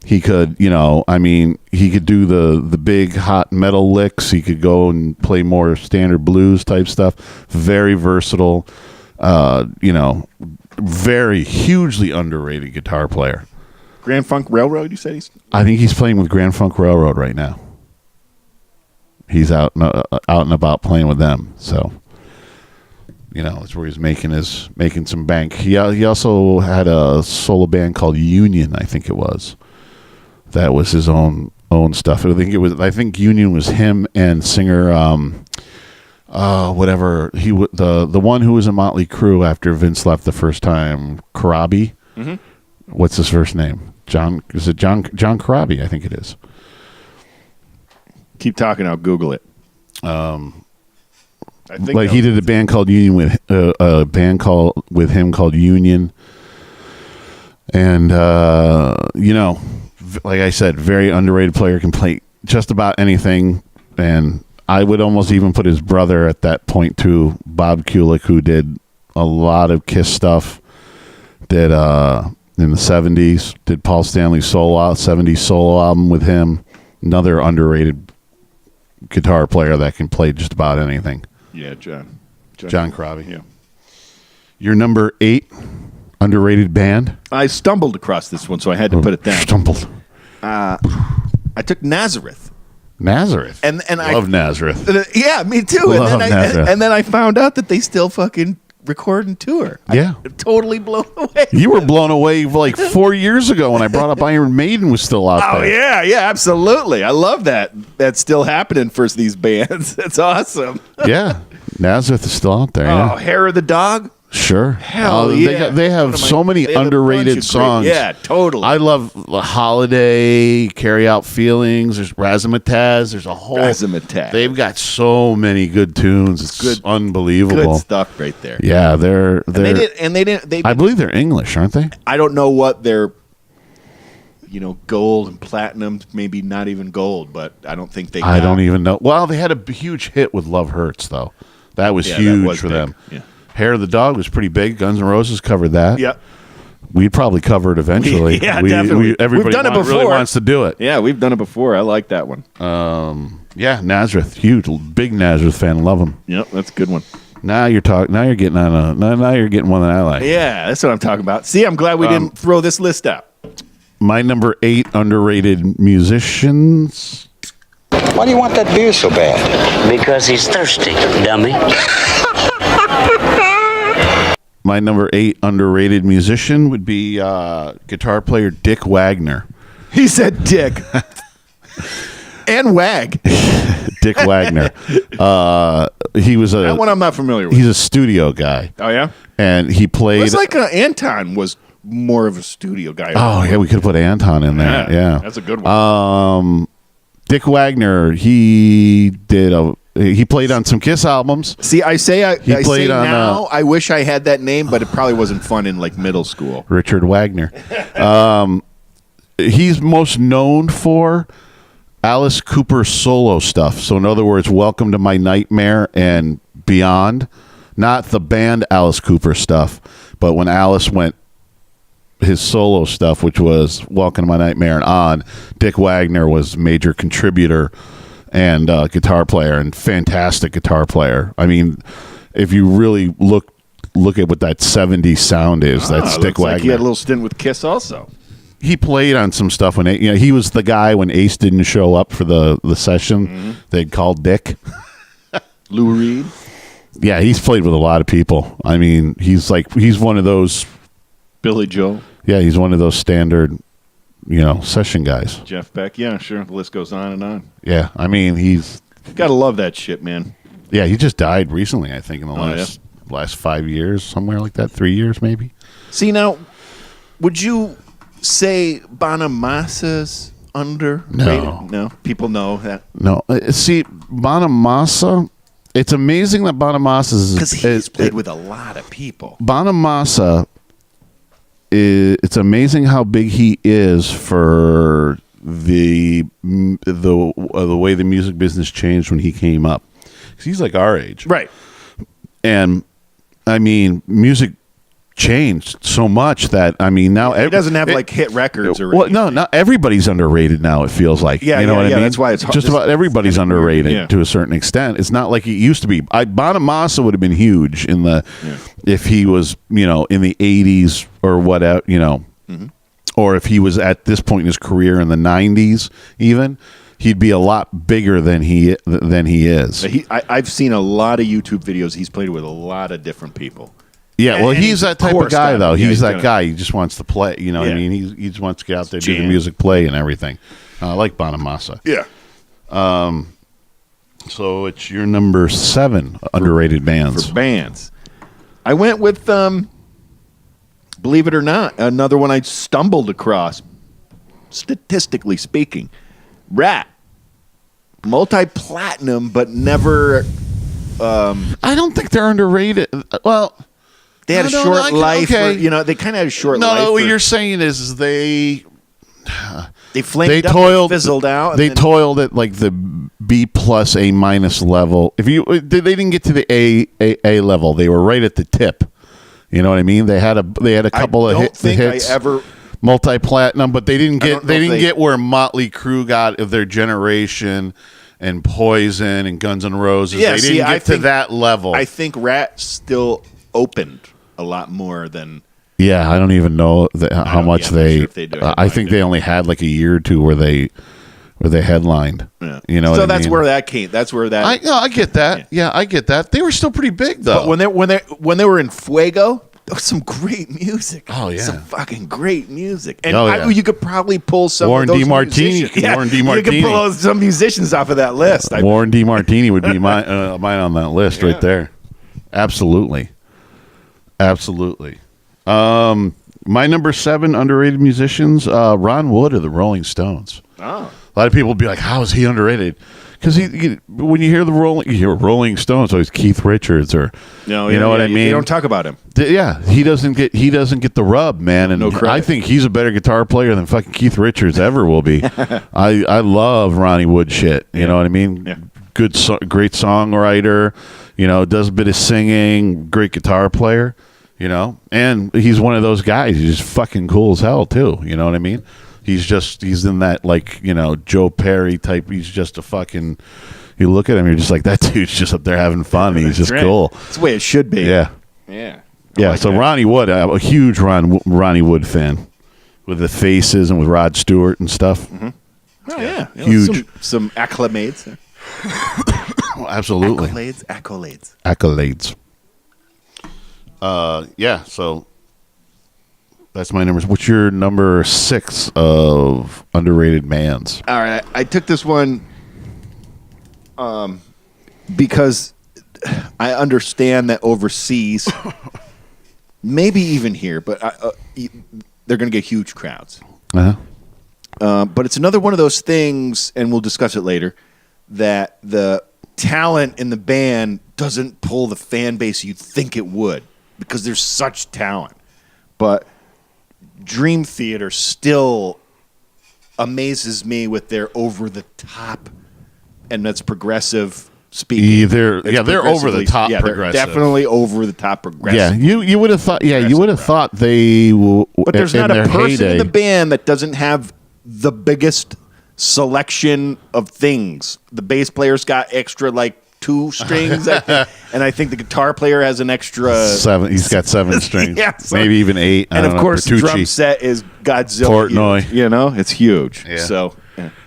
He could, he could do the big hot metal licks. He could go and play more standard blues type stuff. Very versatile. Very hugely underrated guitar player. Grand Funk Railroad. You said he's. I think he's playing with Grand Funk Railroad right now. He's out and about playing with them. So. That's where he's making some bank. He also had a solo band called Union, I think it was. That was his own stuff. I think Union was him and singer the one who was in Motley Crue after Vince left the first time, Corabi. Mm-hmm. What's his first name? John Corabi, I think it is. Keep talking, I'll Google it. I think he did a band called Union with with him called Union, and like I said, very underrated player, can play just about anything, and I would almost even put his brother at that point too, Bob Kulick, who did a lot of Kiss stuff, did in the 70s, did Paul Stanley's 70s solo album with him, another underrated guitar player that can play just about anything. Yeah, John Corabi. Yeah. Your number 8 underrated band? I stumbled across this one, so I had to put it down. Stumbled. I took Nazareth. Nazareth. And love Nazareth. Yeah, me too. And then I found out that they still fucking record and tour. Yeah. I'm totally blown away. You were blown away like 4 years ago when I brought up Iron Maiden was still out there. Oh, yeah, absolutely. I love that. That's still happening for these bands. That's awesome. Yeah. Nazareth is still out there. Oh, Hair of the Dog? Sure. Hell yeah. They have so many underrated songs. Yeah, totally. I love Holiday, Carry Out Feelings. There's Razzmatazz. There's a whole. Razzmatazz. They've got so many good tunes. It's good, unbelievable. Good stuff right there. Yeah, they're. They I believe they're English, aren't they? I don't know what they're. Gold and platinum, maybe not even gold, but I don't think they. I don't even know. Well, they had a huge hit with Love Hurts, though. That was huge for them. Yeah. Hair of the Dog was pretty big. Guns N' Roses covered that. Yep. We'd probably cover it eventually. Definitely. Everybody we've done it before. Really wants to do it. Yeah, we've done it before. I like that one. Yeah, Nazareth, huge, big Nazareth fan. Love them. Yep, that's a good one. Now you're talking. Now you're getting on now you're getting one that I like. Yeah, that's what I'm talking about. See, I'm glad we didn't throw this list out. My number 8 underrated musicians. Why do you want that beer so bad? Because he's thirsty, dummy. My number 8 underrated musician would be guitar player Dick Wagner. He said Dick. And Wag. Dick Wagner. He was that one I'm not familiar with. He's a studio guy. Oh, yeah? And he played. It's like Anton was more of a studio guy. Oh, yeah, we could have put Anton in there. Yeah. That's a good one. Dick Wagner, he played on some Kiss albums. See, I wish I had that name, but it probably wasn't fun in like middle school. Richard Wagner. He's most known for Alice Cooper solo stuff. So in other words, Welcome to My Nightmare and Beyond. Not the band Alice Cooper stuff, but when Alice went his solo stuff, which was Welcome to My Nightmare and on, Dick Wagner was major contributor and guitar player, and fantastic guitar player. I mean, if you really look at what that 70s sound is, that's Dick Wagner. Like he had a little stint with Kiss also. He played on some stuff when he was the guy when Ace didn't show up for the session. Mm-hmm. They'd call Dick. Lou Reed. Yeah, he's played with a lot of people. I mean, he's one of those. Billy Joel. Yeah, he's one of those standard, session guys. Jeff Beck. Yeah, sure. The list goes on and on. Yeah, I mean, he's. Gotta love that shit, man. Yeah, he just died recently, I think, in the last 5 years, somewhere like that, 3 years maybe. See, now, would you say Bonamassa's underrated? No, people know that. No, see, Bonamassa. It's amazing that Bonamassa is because he's played with a lot of people. Bonamassa. It's amazing how big he is for the way the music business changed when he came up. 'Cause he's like our age, right? And I mean, music changed so much that now it doesn't have like hit records or well, no, not everybody's underrated now. It feels like what I mean. That's why it's just about everybody's underrated to a certain extent. It's not like it used to be. Bonamassa would have been huge in the if he was in the 80s or whatever or if he was at this point in his career in the 90s even. He'd be a lot bigger than he is. I've seen a lot of YouTube videos. He's played with a lot of different people. Yeah, well, he's that type of guy, though. Yeah, he's that guy. He just wants to play. You know what I mean? He just wants to get out there, do the music, play, and everything. I like Bonamassa. Yeah. So it's your number 7 underrated bands. For bands. I went with, believe it or not, another one I stumbled across, statistically speaking. Rat. Multi-platinum, but never... I don't think they're underrated. Well... They had a short life. They kind of had a short life. No, what you're saying is they flamed up and fizzled out. They toiled at like the B+, A- level. They didn't get to the A level. They were right at the tip. You know what I mean? They had a couple of hits. I ever multi-platinum, but they didn't get where Motley Crue got of their generation and Poison and Guns N' Roses. They didn't get to that level. I think Rat still opened a lot more than. Yeah, I don't even know how much they. Sure if they do I think they only had like a year or two where they headlined. Yeah. You know, so that's where that came. That's where that. I get that. Yeah, I get that. They were still pretty big though. But when they were in Fuego, there was some great music. Oh yeah, some fucking great music. And you could probably pull some Warren of those DeMartini. Yeah, Warren DeMartini. You could pull some musicians off of that list. Warren DeMartini would be mine on that list right there. Absolutely. My number 7 underrated musicians, Ron Wood of the Rolling Stones. Oh. A lot of people would be like, how is he underrated? Because when you hear you hear Rolling Stones, so it's Keith Richards or you know what I mean. You don't talk about him. He doesn't get the rub, man. And I think he's a better guitar player than fucking Keith Richards ever will be. I love Ronnie Wood shit. You know what I mean? Yeah. Great songwriter. Does a bit of singing. Great guitar player. And he's one of those guys. He's just fucking cool as hell too. You know what I mean? He's in that like Joe Perry type. He's just a fucking. You look at him, you're just like that dude's just up there having fun. He's just cool. That's the way it should be. Yeah. Yeah. Yeah. So Ronnie Wood, I'm a huge Ronnie Wood fan, with the Faces and with Rod Stewart and stuff. Mm-hmm. Oh yeah, huge. Some acclamates there. Well, absolutely. Accolades. Yeah. So. That's my numbers. What's your number 6 of underrated bands? All right, I took this one because I understand that overseas, maybe even here, but they're going to get huge crowds. Uh-huh. But it's another one of those things, and we'll discuss it later, that the talent in the band doesn't pull the fan base you'd think it would because there's such talent. But Dream Theater still amazes me with their over the top, and that's progressive speaking. They're over the top progressive. They're definitely over the top progressive. Yeah, you would have thought. Yeah, you would have thought they. But there's not a person heyday. in the band that doesn't have the biggest selection of things. The bass player's got extra 2 strings, and I think the guitar player has an extra 7. He's got 7 strings, so, maybe even 8. And of course, the drum set is Godzilla. Portnoy, huge, it's huge. Yeah. So,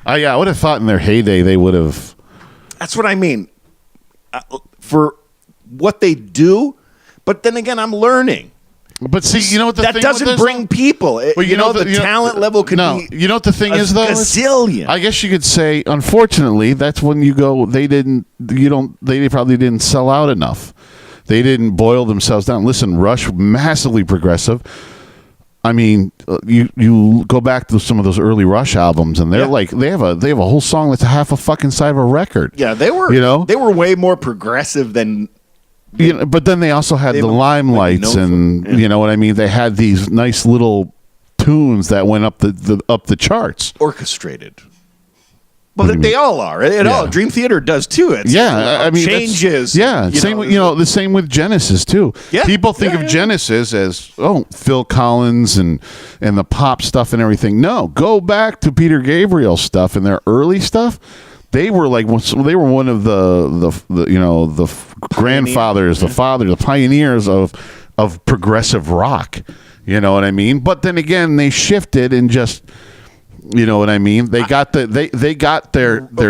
I would have thought in their heyday they would have. That's what I mean. For what they do, but then again, I'm learning. But see, you know what the that thing doesn't with bring people. Well, the talent level could be. You know what the thing is though? Gazillion. I guess you could say, unfortunately, that's when you go. They probably didn't sell out enough. They didn't boil themselves down. Listen, Rush, massively progressive. I mean, you go back to some of those early Rush albums, and they're they have a whole song that's half a fucking side of a record. Yeah, they were. They were way more progressive than. But then they also had the Limelights, and you know what I mean. They had these nice little tunes that went up the charts, orchestrated. But they all are. Dream Theater does too. It's I mean, changes. Same with the same with Genesis too. Yeah, people think of Genesis as Phil Collins and the pop stuff and everything. No, go back to Peter Gabriel's stuff and their early stuff. They were one of the grandfathers, the pioneers of progressive rock. You know what I mean? But then again, they shifted and just. You know what I mean? They got their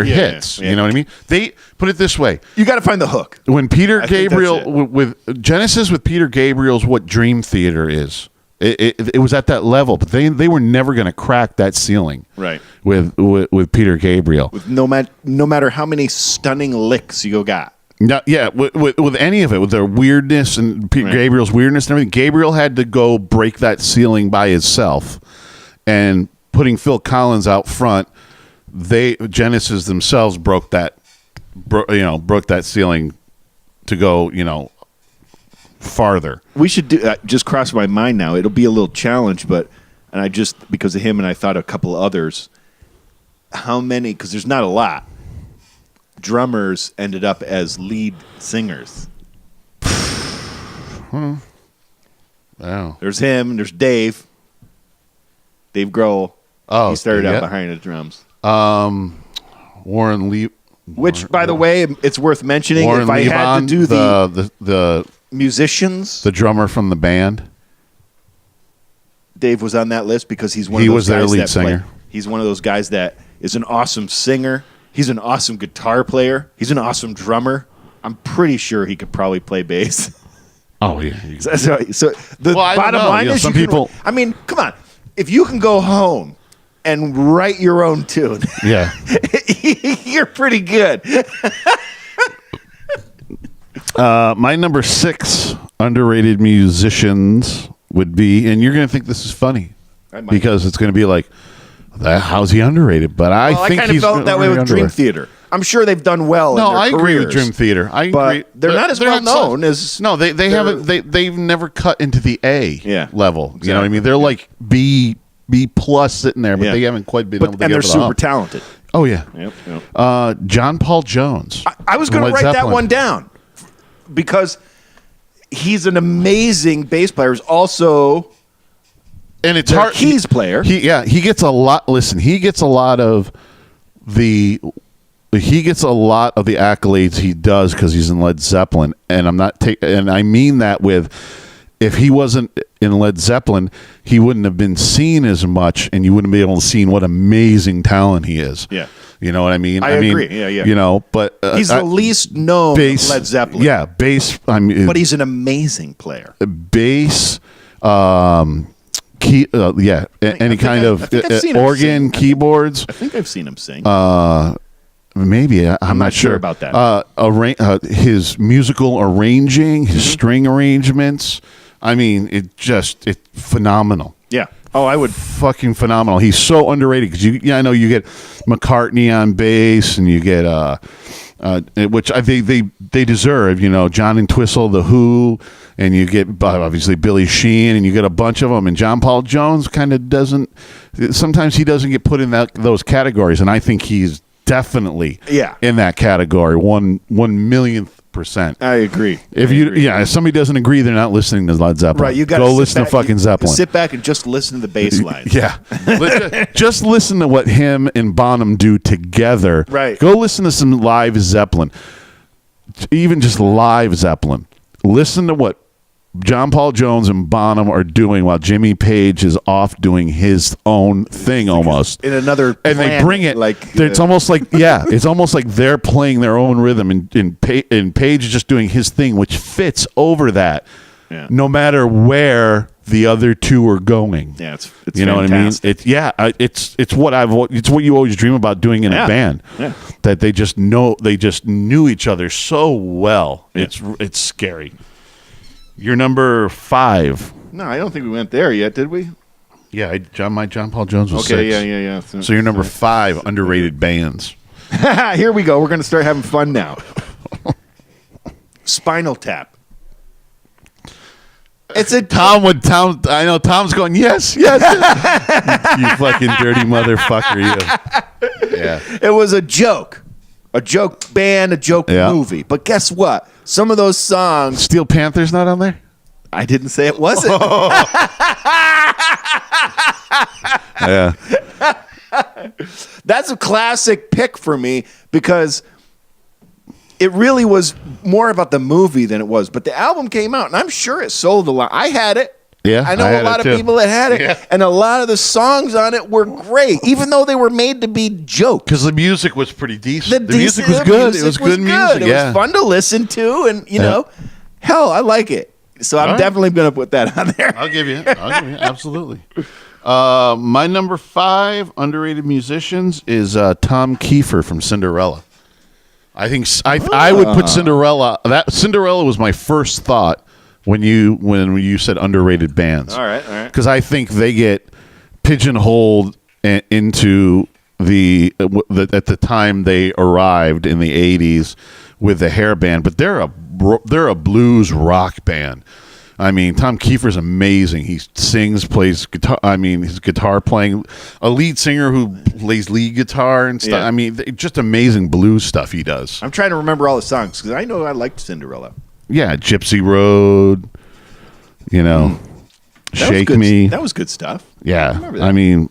hits. You know what I mean? They put it this way: you got to find the hook. When Peter Gabriel with Genesis with Peter Gabriel's what Dream Theater is. It was at that level, but they were never going to crack that ceiling. Right. With Peter Gabriel. With no matter how many stunning licks you got. No, yeah, with any of it, with their weirdness and Gabriel's weirdness and everything, Gabriel had to go break that ceiling by himself, and. Putting Phil Collins out front, Genesis themselves broke that ceiling to go, farther. We should do. Just crossed my mind now. It'll be a little challenge, and I just because of him and I thought a couple of others. How many? Because there's not a lot. Drummers ended up as lead singers. Wow. There's him. There's Dave. Dave Grohl. Oh, he started out behind the drums. Warren Lee, which, by the way, it's worth mentioning. Warren if I had to do the musicians, the drummer from the band, Dave was on that list because he's one. He of those was their guys lead that singer. He's one of those guys that is an awesome singer. He's an awesome guitar player. He's an awesome drummer. I'm pretty sure he could probably play bass. Oh yeah. So the bottom line is, people. I mean, come on. If you can go home and write your own tune, yeah, you're pretty good. My number 6 underrated musicians would be, and you're going to think this is funny because it's going to be like, how's he underrated? But I think kind of felt that way with Dream Theater. I'm sure they've done well. No, in their I agree careers, with Dream Theater. I agree. They're not as well known as. No, they haven't. They've never cut into the A level. Exactly. You know what I mean? They're like B plus sitting there, but they haven't quite been able to. And they're super talented. Oh yeah. Yep. John Paul Jones. I was going to write that one down because he's an amazing bass player. He's also. And it's hard. Keys player. He gets a lot. Listen, he gets a lot of the accolades he does because he's in Led Zeppelin, and and I mean that with, if he wasn't in Led Zeppelin, he wouldn't have been seen as much, and you wouldn't be able to see what amazing talent he is. Yeah. You know what I mean? I agree. Yeah. You know, but he's the least known bass, Led Zeppelin. Yeah, bass. I mean, but he's an amazing player. Bass. Any kind of organ, keyboards. I think I've seen him sing. Maybe I'm not sure about that. His musical arranging, his string arrangements. I mean, it's phenomenal. Yeah. Oh, I would fucking phenomenal. He's so underrated because I know you get McCartney on bass and you get which I think they deserve. You know, John Entwistle, The Who, and you get obviously Billy Sheehan, and you get a bunch of them. And John Paul Jones kind of doesn't. Sometimes he doesn't get put in those categories, and I think he's definitely in that category. 1,000,000%. I agree. If somebody doesn't agree, they're not listening to Led Zeppelin. Right, you got go listen to fucking Zeppelin. Sit back and just listen to the bass lines. Yeah, just listen to what him and Bonham do together. Right, go listen to some live Zeppelin, even just live Zeppelin. Listen to what John Paul Jones and Bonham are doing while Jimmy Page is off doing his own thing almost in another and they bring it like it's almost like it's almost like they're playing their own rhythm and Page is just doing his thing, which fits over that no matter where the other two are going. Yeah, it's you know fantastic. what I mean? It's what you always dream about doing in a band. Yeah. That they just knew each other so well. Yeah. It's scary. You're number 5. No, I don't think we went there yet, did we? Yeah, John Paul Jones was 6. Yeah. So you're number 5 underrated bands. Here we go. We're going to start having fun now. Spinal Tap. It's a Tom. I know Tom's going. Yes. You fucking dirty motherfucker. You. Yeah. It was a joke band, a joke movie. But guess what? Some of those songs. Steel Panther's not on there? I didn't say it wasn't. Yeah. That's a classic pick for me because it really was more about the movie than it was. But the album came out, and I'm sure it sold a lot. I had it. Yeah, I know a lot of people that had it, and a lot of the songs on it were great, even though they were made to be jokes. Because the music was pretty decent. The music was good. It was good music. It was fun to listen to, and you know, hell, I like it. So I'm definitely going to put that on there. I'll give you absolutely. My number 5 underrated musicians is Tom Kiefer from Cinderella. I think I would put Cinderella. That Cinderella was my first thought when you said underrated bands. All right. Because I think they get pigeonholed into the at the time they arrived in the 80s with the hair band, but they're a blues rock band. I mean, Tom Kiefer's amazing. He sings, plays guitar. I mean, his guitar playing, a lead singer who plays lead guitar and stuff. Yeah. I mean, just amazing blues stuff he does. I'm trying to remember all the songs because I know I liked Cinderella. Yeah, Gypsy Road, you know, Shake Me. That was good stuff. Yeah, I remember that. I mean,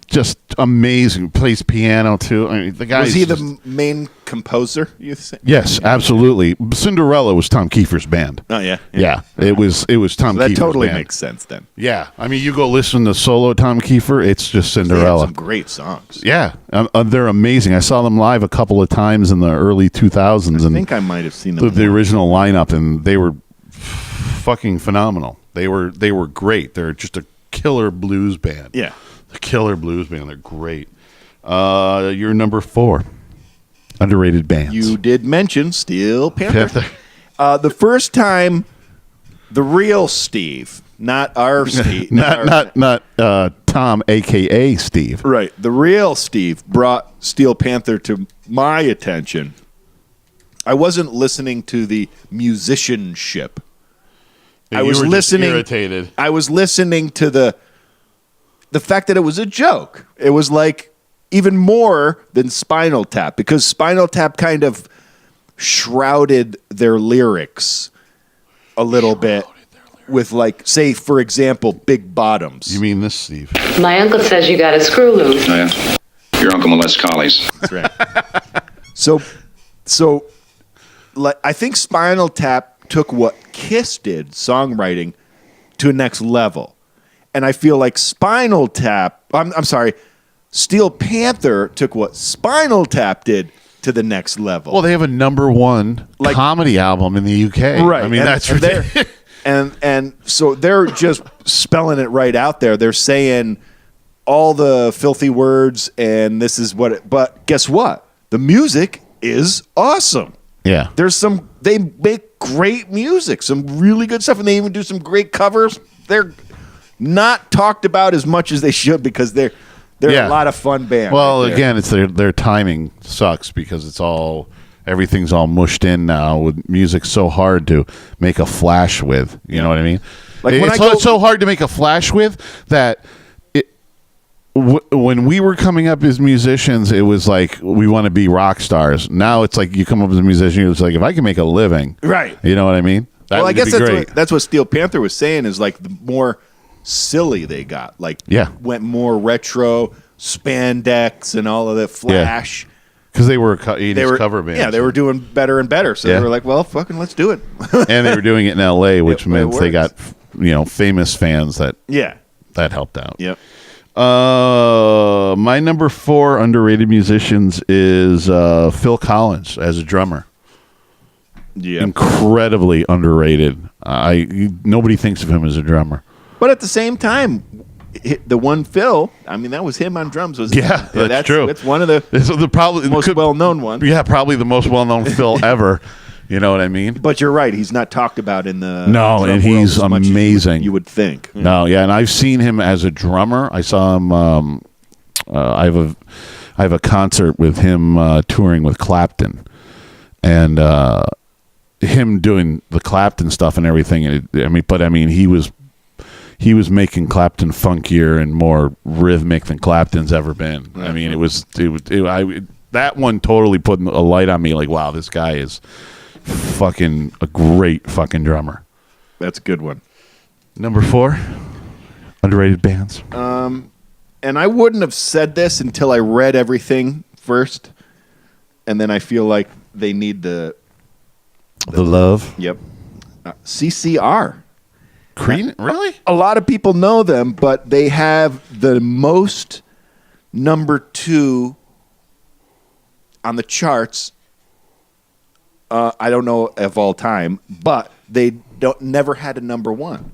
just amazing. Plays piano too. I mean, the guy Was he the main composer? You think? Yes, absolutely. Cinderella was Tom Kiefer's band. Oh yeah, yeah. It was Tom. So that Kiefer's totally band. makes sense then. Yeah, I mean, you go listen to solo Tom Kiefer. It's just They have Cinderella. some great songs. Yeah, they're amazing. I saw them live a couple of times in the early 2000s. I think I might have seen them. The original lineup, and they were fucking phenomenal. They were great. They're just a killer blues band. Yeah. The killer blues band. They're great. You're number 4. Underrated bands. You did mention Steel Panther. The first time the real Steve, not our Steve. not Tom, a.k.a. Steve. Right. The real Steve brought Steel Panther to my attention. I wasn't listening to the musicianship. Yeah, I was listening. Irritated. I was listening to the fact that it was a joke. It was like even more than Spinal Tap because Spinal Tap kind of shrouded their lyrics a little bit with, like, say, for example, Big Bottoms. You mean this, Steve? My uncle says you got a screw loose. Oh, yeah. Your uncle molests collies. That's right. So, like, I think Spinal Tap took what Kiss did, songwriting, to a next level. And I feel like Spinal Tap, I'm sorry, Steel Panther took what Spinal Tap did to the next level. Well, they have a number 1 comedy album in the UK. Right. I mean, that's ridiculous. And so they're just spelling it right out there. They're saying all the filthy words, and this is what but guess what? The music is awesome. Yeah. They make great music, some really good stuff, and they even do some great covers. They're not talked about as much as they should because they're a lot of fun band. Well, right there. again, it's their timing sucks because everything's all mushed in now with music so hard to make a flash with. You know what I mean? Like it's so hard to make a flash with that when we were coming up as musicians, it was like we want to be rock stars. Now it's like you come up as a musician, it's like if I can make a living, right? You know what I mean? That Well, I would guess be great. that's what Steel Panther was saying is like the more silly they got, like went more retro, spandex, and all of the flash. Because they were a 80s cover band. Yeah, they were doing better and better. So they were like, well, fucking let's do it. And they were doing it in L.A., which meant they got famous fans that helped out. Yep. My number 4 underrated musicians is Phil Collins as a drummer. Yeah, incredibly underrated. Nobody thinks of him as a drummer. But at the same time, the one Phil, I mean, that was him on drums. Wasn't it? That's true. It's one of the most well-known ones. Yeah, probably the most well-known Phil ever. You know what I mean? But you're right. He's not talked about in the no, and he's amazing. You would think. No, yeah, and I've seen him as a drummer. I saw him. I have a concert with him touring with Clapton, and him doing the Clapton stuff and everything. He he was making Clapton funkier and more rhythmic than Clapton's ever been. I mean, that one totally put a light on me. Like, wow, this guy is fucking a great fucking drummer. That's a good one. Number 4, underrated bands. And I wouldn't have said this until I read everything first, and then I feel like they need the love. Yep. CCR. Creed? Really? A lot of people know them, but they have the most number 2 on the charts. I don't know of all time, but they never had a number 1.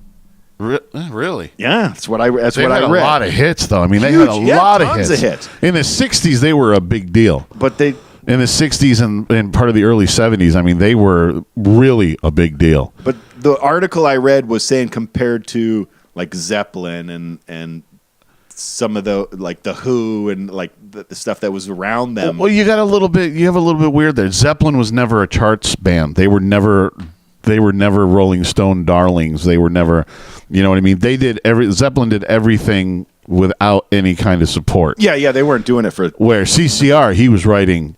Really? Yeah, that's what I read. They had a lot of hits, though. I mean, they had a lot of tons hits. In the 60s, they were a big deal. But in the 60s and part of the early 70s, I mean, they were really a big deal. But the article I read was saying compared to like Zeppelin and some of the like the Who and like the stuff that was around them. Well, you have a little bit weird there. Zeppelin was never a charts band. They were never Rolling Stone darlings. They were never, you know what I mean? Zeppelin did everything without any kind of support. Yeah, they weren't doing it for. Where CCR, he was writing.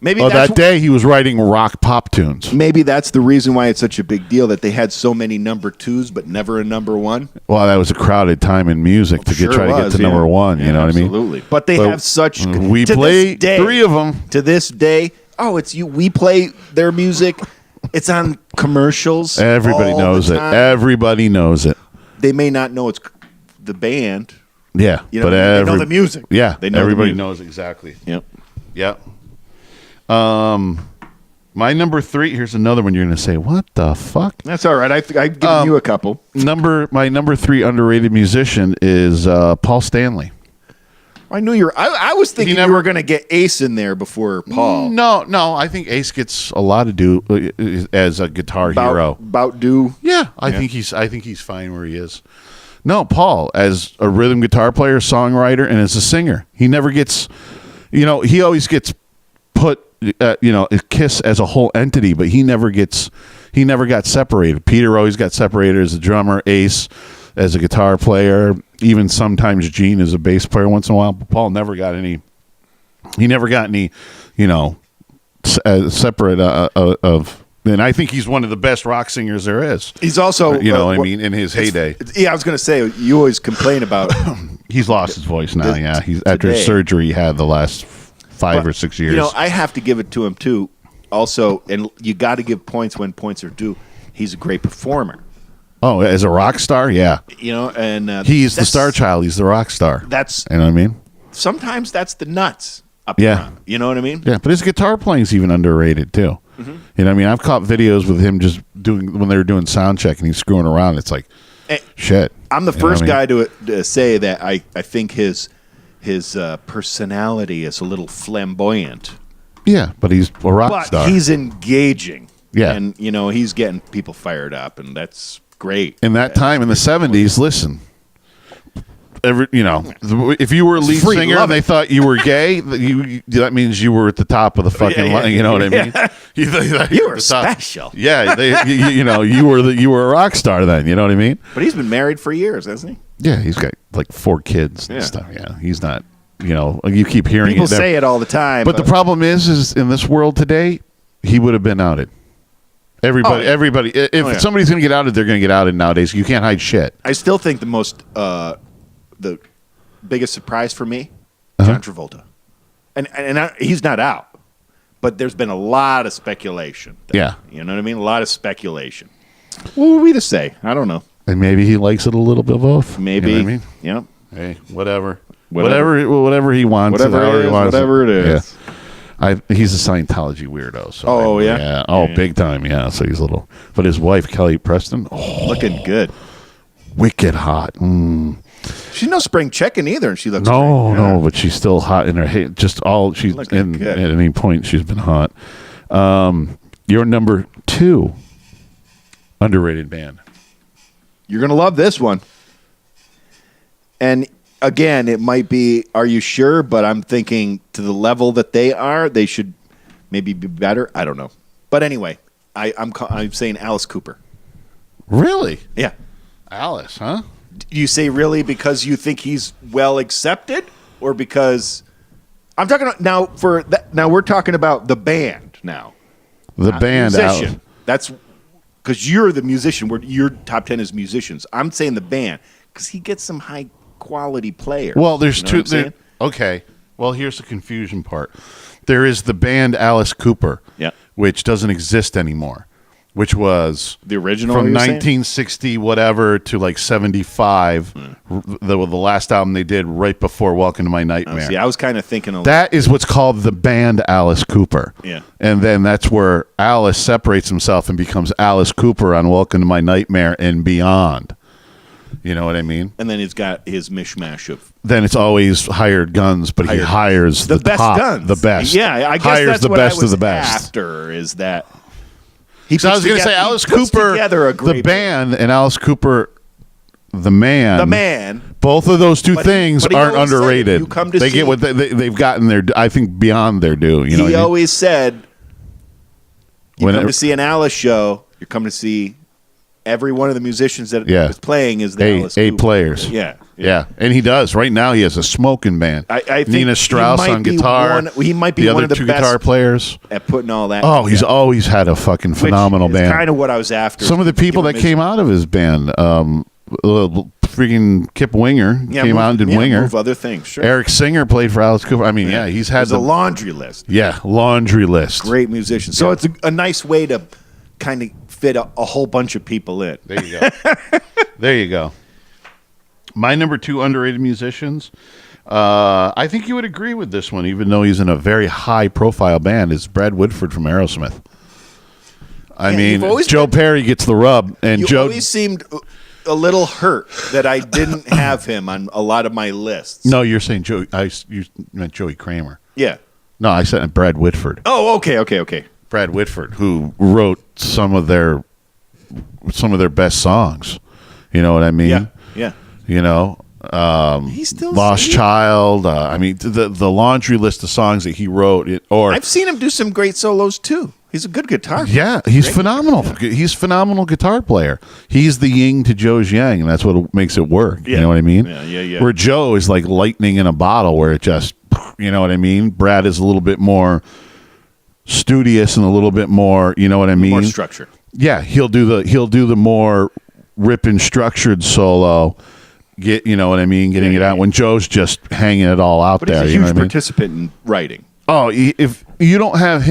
Maybe that day he was writing rock pop tunes. Maybe that's the reason why it's such a big deal that they had so many number 2s but never a number 1. Well, that was a crowded time in music to try to get to number 1. You know what I mean? Absolutely. But they have such. We play 3 of them to this day. Oh, it's you. We play their music. It's on commercials. Everybody knows it. Everybody knows it. They may not know it's the band. Yeah, you know, but they know the music. Yeah, they know everybody knows exactly. Yep. My number 3. Here's another one. You're going to say, "What the fuck?" That's all right. I've given you a couple. My number 3 underrated musician is Paul Stanley. I knew you were. I was thinking you were going to get Ace in there before Paul. No. I think Ace gets a lot to do as a guitar hero. About due. Yeah, I think he's fine where he is. No, Paul as a rhythm guitar player, songwriter, and as a singer, he never gets. He always gets put. Kiss as a whole entity, but he never got separated. Peter always got separated as a drummer. Ace as a guitar player, even sometimes Gene as a bass player once in a while. But Paul never got any. He never got any, separate of. And I think he's one of the best rock singers there is. He's also, in his heyday. Yeah, I was going to say you always complain about. He's lost his voice now. He's after his surgery he had the last 5 or 6 years. I have to give it to him too. Also, and you got to give points when points are due. He's a great performer. Oh, as a rock star, yeah. And he's the star child. He's the rock star. That's you know what I mean. Sometimes that's the nuts up front. You know what I mean? Yeah, but his guitar playing's even underrated too. Mm-hmm. You know what I mean? I've caught videos with him just doing when they were doing sound check and he's screwing around. It's like shit. I'm the first guy to say that I think his personality is a little flamboyant. Yeah, but he's a rock star. He's engaging. Yeah. And, he's getting people fired up, and that's great. In that time, in the 70s, listen, if you were a lead singer and they thought you were gay, that means you were at the top of the fucking line. You know what I mean? You were special. Yeah, you were a rock star then. You know what I mean? But he's been married for years, hasn't he? Yeah, he's got like 4 kids and stuff. Yeah, he's not. You keep hearing people say it all the time. But the problem is in this world today, he would have been outed. Everybody. If somebody's going to get outed, they're going to get outed nowadays. You can't hide shit. I still think the biggest surprise for me, John Travolta, and he's not out, but there's been a lot of speculation. Yeah, you know what I mean. A lot of speculation. What were we to say? I don't know. And maybe he likes it a little bit both. Maybe. You know what I mean? Yep. Hey, whatever he wants. Whatever it is. Yeah. He's a Scientology weirdo. So big time. Yeah. So he's a little. But his wife Kelly Preston, looking good, wicked hot. She's no spring chicken either, and she looks no, but she's still hot in her head. Just all she's in at any point she's been hot. Your number 2 underrated band. You're gonna love this one, and. Again, it might be, are you sure? But I'm thinking to the level that they are, they should maybe be better. I don't know. But anyway, I'm saying Alice Cooper. Really? Yeah. Alice, huh? You say really because you think he's well accepted, or because I'm talking about now for that? Now we're talking about the band now. The band, musician. Alice. That's because you're the musician. Your top 10 is musicians. I'm saying the band because he gets some high quality players. Well, there's you know two. Okay. Well, here's the confusion part. There is the band Alice Cooper, which doesn't exist anymore, which was the original from 1960 whatever to like 75. The last album they did right before Welcome to My Nightmare. See, I was kind of thinking that is what's called the band Alice Cooper. Yeah. And then that's where Alice separates himself and becomes Alice Cooper on Welcome to My Nightmare and beyond. You know what I mean? And then he's got his mishmash of. Then it's always hired guns, but he hires the best top, guns, the best. Yeah, I guess hires that's the what best I was of the best. After is that. So I was going to say Alice Cooper, the band, and Alice Cooper, the man. The man. Both of those two things he aren't always said, underrated. you come to they see- get what they've gotten their, I think, beyond their due. You know, He what I mean? always said, you When come it- to see an Alice show, you're coming to see every one of the musicians that is playing is the Alice A Cooper. players. Yeah, and he does. Right now, he has a smoking band. I think Nina Strauss he might on be guitar. he might be the one other of the two best guitar players at putting all that. Oh, he's always had a fucking phenomenal band. Kind of what I was after. Some of the people that came out of his band, freaking Kip Winger came out and did Winger. Move other things. Sure. Eric Singer played for Alice Cooper. I mean, he's had There's a laundry list. Yeah, laundry list. Great musicians. So it's a nice way to kind of fit a whole bunch of people in. There you go. There you go. My number 2 underrated musicians. I think you would agree with this one, even though he's in a very high-profile band, is Brad Whitford from Aerosmith. I mean, Joe Perry gets the rub, and You Joe always seemed a little hurt that I didn't have him on a lot of my lists. No, you're saying Joey. You meant Joey Kramer. Yeah. No, I said Brad Whitford. Oh, okay. Brad Whitford, who wrote some of their best songs. You know what I mean? Yeah. You know, He's still Lost singing? Child. I mean, the laundry list of songs that he wrote. I've seen him do some great solos too. He's a good guitar player. Yeah, he's phenomenal. He's a phenomenal guitar player. He's the yin to Joe's yang, and that's what makes it work. You know what I mean? Yeah. Where Joe is like lightning in a bottle, where it just, you know what I mean? Brad is a little bit more studious and a little bit more, you know what I mean? More structure. Yeah, he'll do the more ripping structured solo. You know what I mean? Getting it out when Joe's just hanging it all out But there. he's a you know huge what I mean? participant in writing. Oh, if you don't have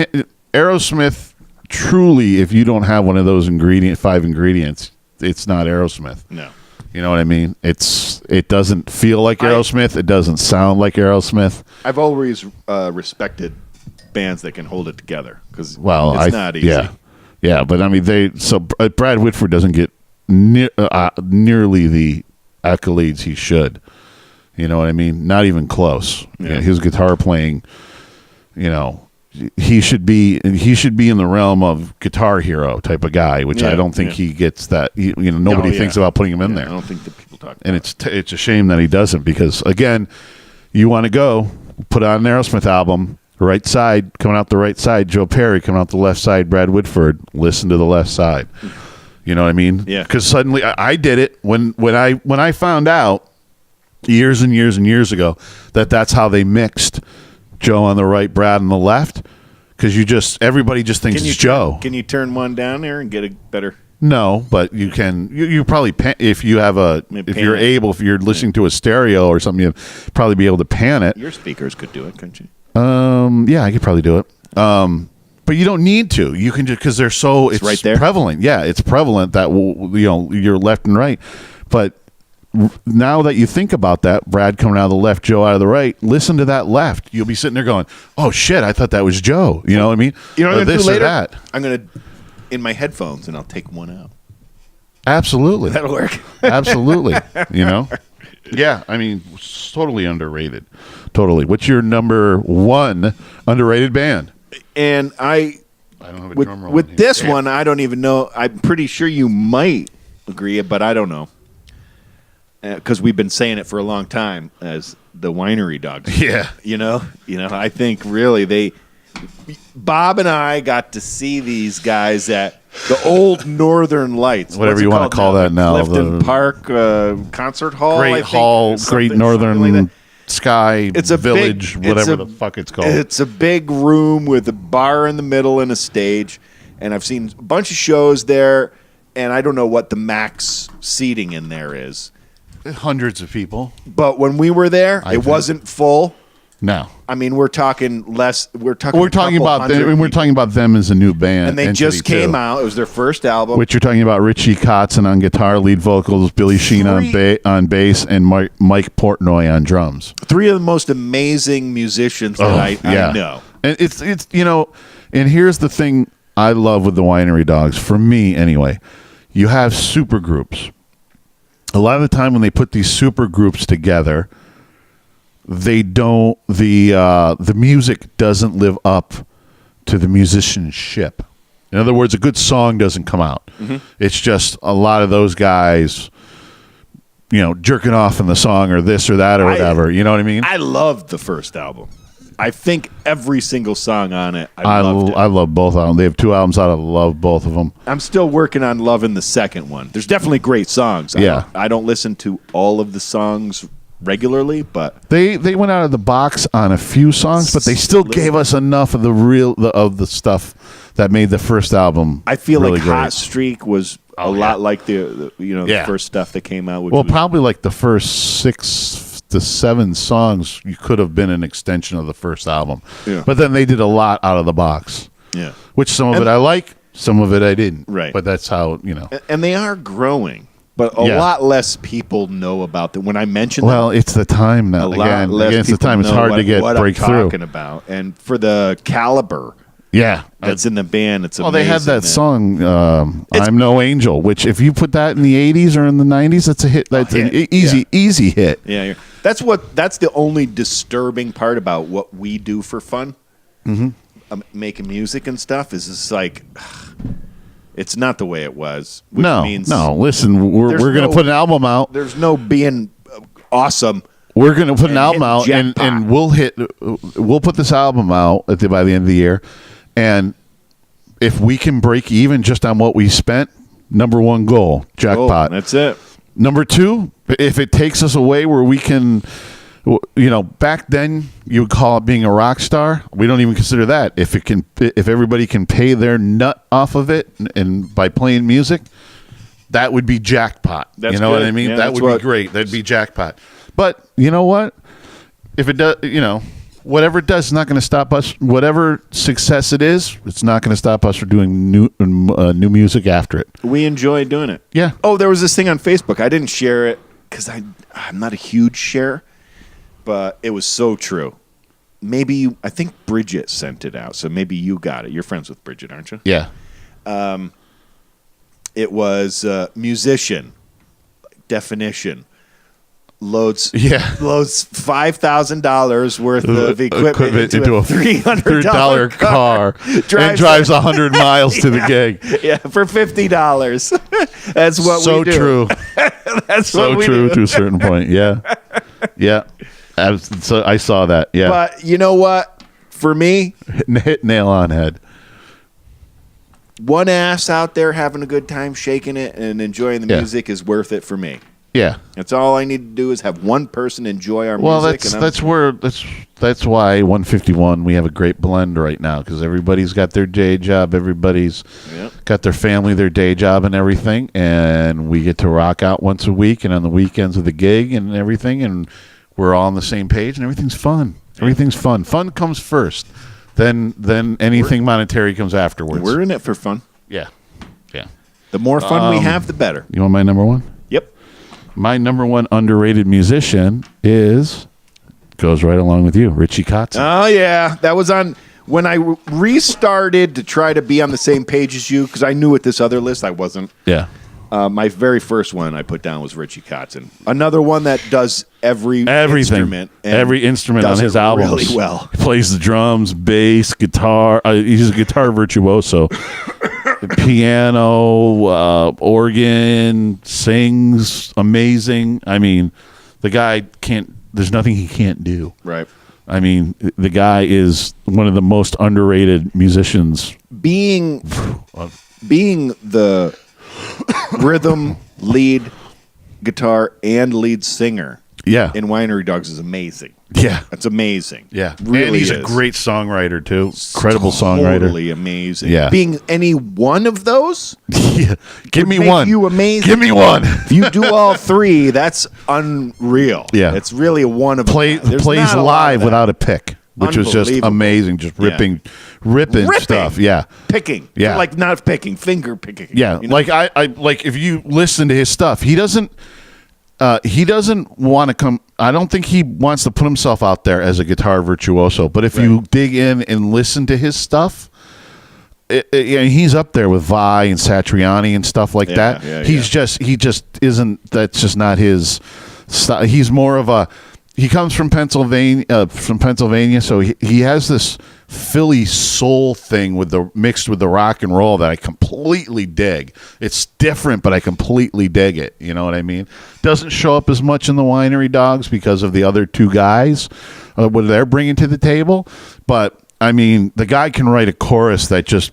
Aerosmith, truly, if you don't have one of those 5 ingredients, it's not Aerosmith. No. You know what I mean? It doesn't feel like Aerosmith. It doesn't sound like Aerosmith. I've always respected bands that can hold it together because it's not easy. Yeah, but I mean, Brad Whitford doesn't get nearly the accolades he should. You know what I mean? Not even close. Yeah. His guitar playing, you know, he should be in the realm of Guitar Hero type of guy, which I don't think he gets that. Nobody thinks about putting him in there. I don't think that people talk about and it's a shame that he doesn't, because again, you want to go put on an Aerosmith album, right side coming out the right side, Joe Perry coming out the left side, Brad Whitford. Listen to the left side. You know what I mean? Yeah. Because suddenly I did it when I found out years and years and years ago that's how they mixed Joe on the right, Brad on the left. Because everybody just thinks it's Joe. Can you turn one down there and get a better? No, but you can. You probably if you have if you're listening to a stereo or something, you'd probably be able to pan it. Your speakers could do it, couldn't you? Yeah, I could probably do it. But you don't need to. You can just, because it's right there. Prevalent. Yeah, it's prevalent that you're left and right. But now that you think about that, Brad coming out of the left, Joe out of the right, listen to that left. You'll be sitting there going, "Oh shit, I thought that was Joe." You know what I mean? You know what I'm gonna this do later? or that. I'm gonna in my headphones and I'll take one out. Absolutely, That'll work. Absolutely. You know. Yeah, I mean, totally underrated. Totally. What's your number 1 underrated band? And I don't have a drum roll with in here. this one, I don't even know. I'm pretty sure you might agree, but I don't know. Because we've been saying it for a long time as the winery dogs. Yeah. You know, I think really Bob and I got to see these guys at The old Northern Lights. Whatever What's it you want to call that now. Clifton Park Concert Hall. Great I think, Hall, Great Northern like Sky Village, whatever the fuck it's called. It's a big room with a bar in the middle and a stage. And I've seen a bunch of shows there, and I don't know what the max seating in there is. Hundreds of people. But when we were there, it wasn't full. No. I mean, we're talking less. We're talking about them. We're talking about them as a new band, and they just came out. It was their first album. Which you're talking about Richie Kotzen on guitar, lead vocals, Billy Sheen on bass, and Mike Portnoy on drums. 3 of the most amazing musicians that I know. And it's and here's the thing I love with the Winery Dogs, for me anyway. You have super groups. A lot of the time when they put these super groups together, they don't the music doesn't live up to the musicianship. In other words, a good song doesn't come out. Mm-hmm. It's just a lot of those guys, jerking off in the song or this or that or whatever. You know what I mean? I loved the first album. I think every single song on it, I loved it. I love both of them. They have 2 albums out. I love both of them. I'm still working on loving the second one. There's definitely great songs. I don't listen to all of the songs regularly, but they went out of the box on a few songs, but they still gave us enough of the stuff that made the first album. I feel really like great. Hot Streak was a lot like the first stuff that came out. Well, probably like the first 6 to 7 songs you could have been an extension of the first album. Yeah. But then they did a lot out of the box. Yeah. Which some of it I like, some of it I didn't. Right. But that's how, And they are growing. But a lot less people know about them. When I mention them, it's the time now. Again, it's the time. It's hard to get breakthrough. Talking about, and for the caliber, that's in the band. It's amazing. They had that song, "I'm No Angel," which if you put that in the '80s or in the '90s, that's a hit. That's an easy hit. Yeah, that's the only disturbing part about what we do for fun, making music and stuff. Is just like. It's not the way it was. Which means listen, we're going to put an album out. There's no being awesome. We're going to put an album out, and we'll put this album out by the end of the year. And if we can break even just on what we spent, number 1 goal, jackpot. That's it. Number 2, if it takes us away where we can. Back then you would call it being a rock star. We don't even consider that. If everybody can pay their nut off of it and by playing music, that would be jackpot. That's you know good. what I mean? Yeah, that would be great. That'd be jackpot. But you know what? If it does, whatever it does is not going to stop us. Whatever success it is, it's not going to stop us from doing new music after it. We enjoy doing it. Yeah. Oh, there was this thing on Facebook. I didn't share it because I'm not a huge sharer. But it was so true. Maybe I think Bridget sent it out, so maybe you got it. You're friends with Bridget, aren't you? Yeah. It was musician definition loads $5,000 worth of equipment into a $300 car and drives 100 miles to the gig. Yeah, for $50. That's what we do. So true. That's so what we true do. to a certain point. Yeah. Yeah. So I saw that. Yeah. But you know what? For me, hit nail on head. One ass out there having a good time, shaking it and enjoying the music is worth it for me. Yeah. That's all I need to do is have one person enjoy our music. Well, that's why 151 we have a great blend right now because everybody's got their day job, everybody's got their family, their day job and everything, and we get to rock out once a week and on the weekends with the gig and everything, and we're all on the same page and everything's fun. Everything's fun. Fun comes first. Then anything monetary comes afterwards. We're in it for fun. Yeah. Yeah. The more fun we have, the better. You want my number 1? Yep. My number 1 underrated musician goes right along with you, Richie Kotzen. Oh, yeah. That was on when I restarted to try to be on the same page as you because I knew with this other list I wasn't. Yeah. My very first one I put down was Richie Kotzen. Another one that does everything. Every instrument on his albums. Really well. He plays the drums, bass, guitar. He's a guitar virtuoso. Piano, organ, sings amazing. I mean, the guy there's nothing he can't do. Right. I mean, the guy is one of the most underrated musicians. Being being the rhythm, lead guitar, and lead singer in Winery Dogs is amazing. Yeah. That's amazing. Yeah. Really and he's is. a great songwriter, too. Incredible songwriter. Totally amazing. Yeah. Being any one of those yeah. Give me make one. you amazing. Give me one. If you do all three, that's unreal. Yeah. It's really a one of Plays live without a pick, which was just amazing. Just ripping stuff. Yeah. Picking. Yeah. Like not picking, finger picking. Yeah. You know? Like I like if you listen to his stuff, he doesn't want to come. I don't think he wants to put himself out there as a guitar virtuoso. But if you dig in and listen to his stuff, he's up there with Vai and Satriani and stuff like that. Yeah, he just isn't. That's just not his style. He's more of a. He comes from Pennsylvania, so he has this Philly soul thing mixed with the rock and roll that I completely dig. It's different, but I completely dig it. You know what I mean? Doesn't show up as much in the Winery Dogs because of the other two guys, what they're bringing to the table. But I mean, the guy can write a chorus that just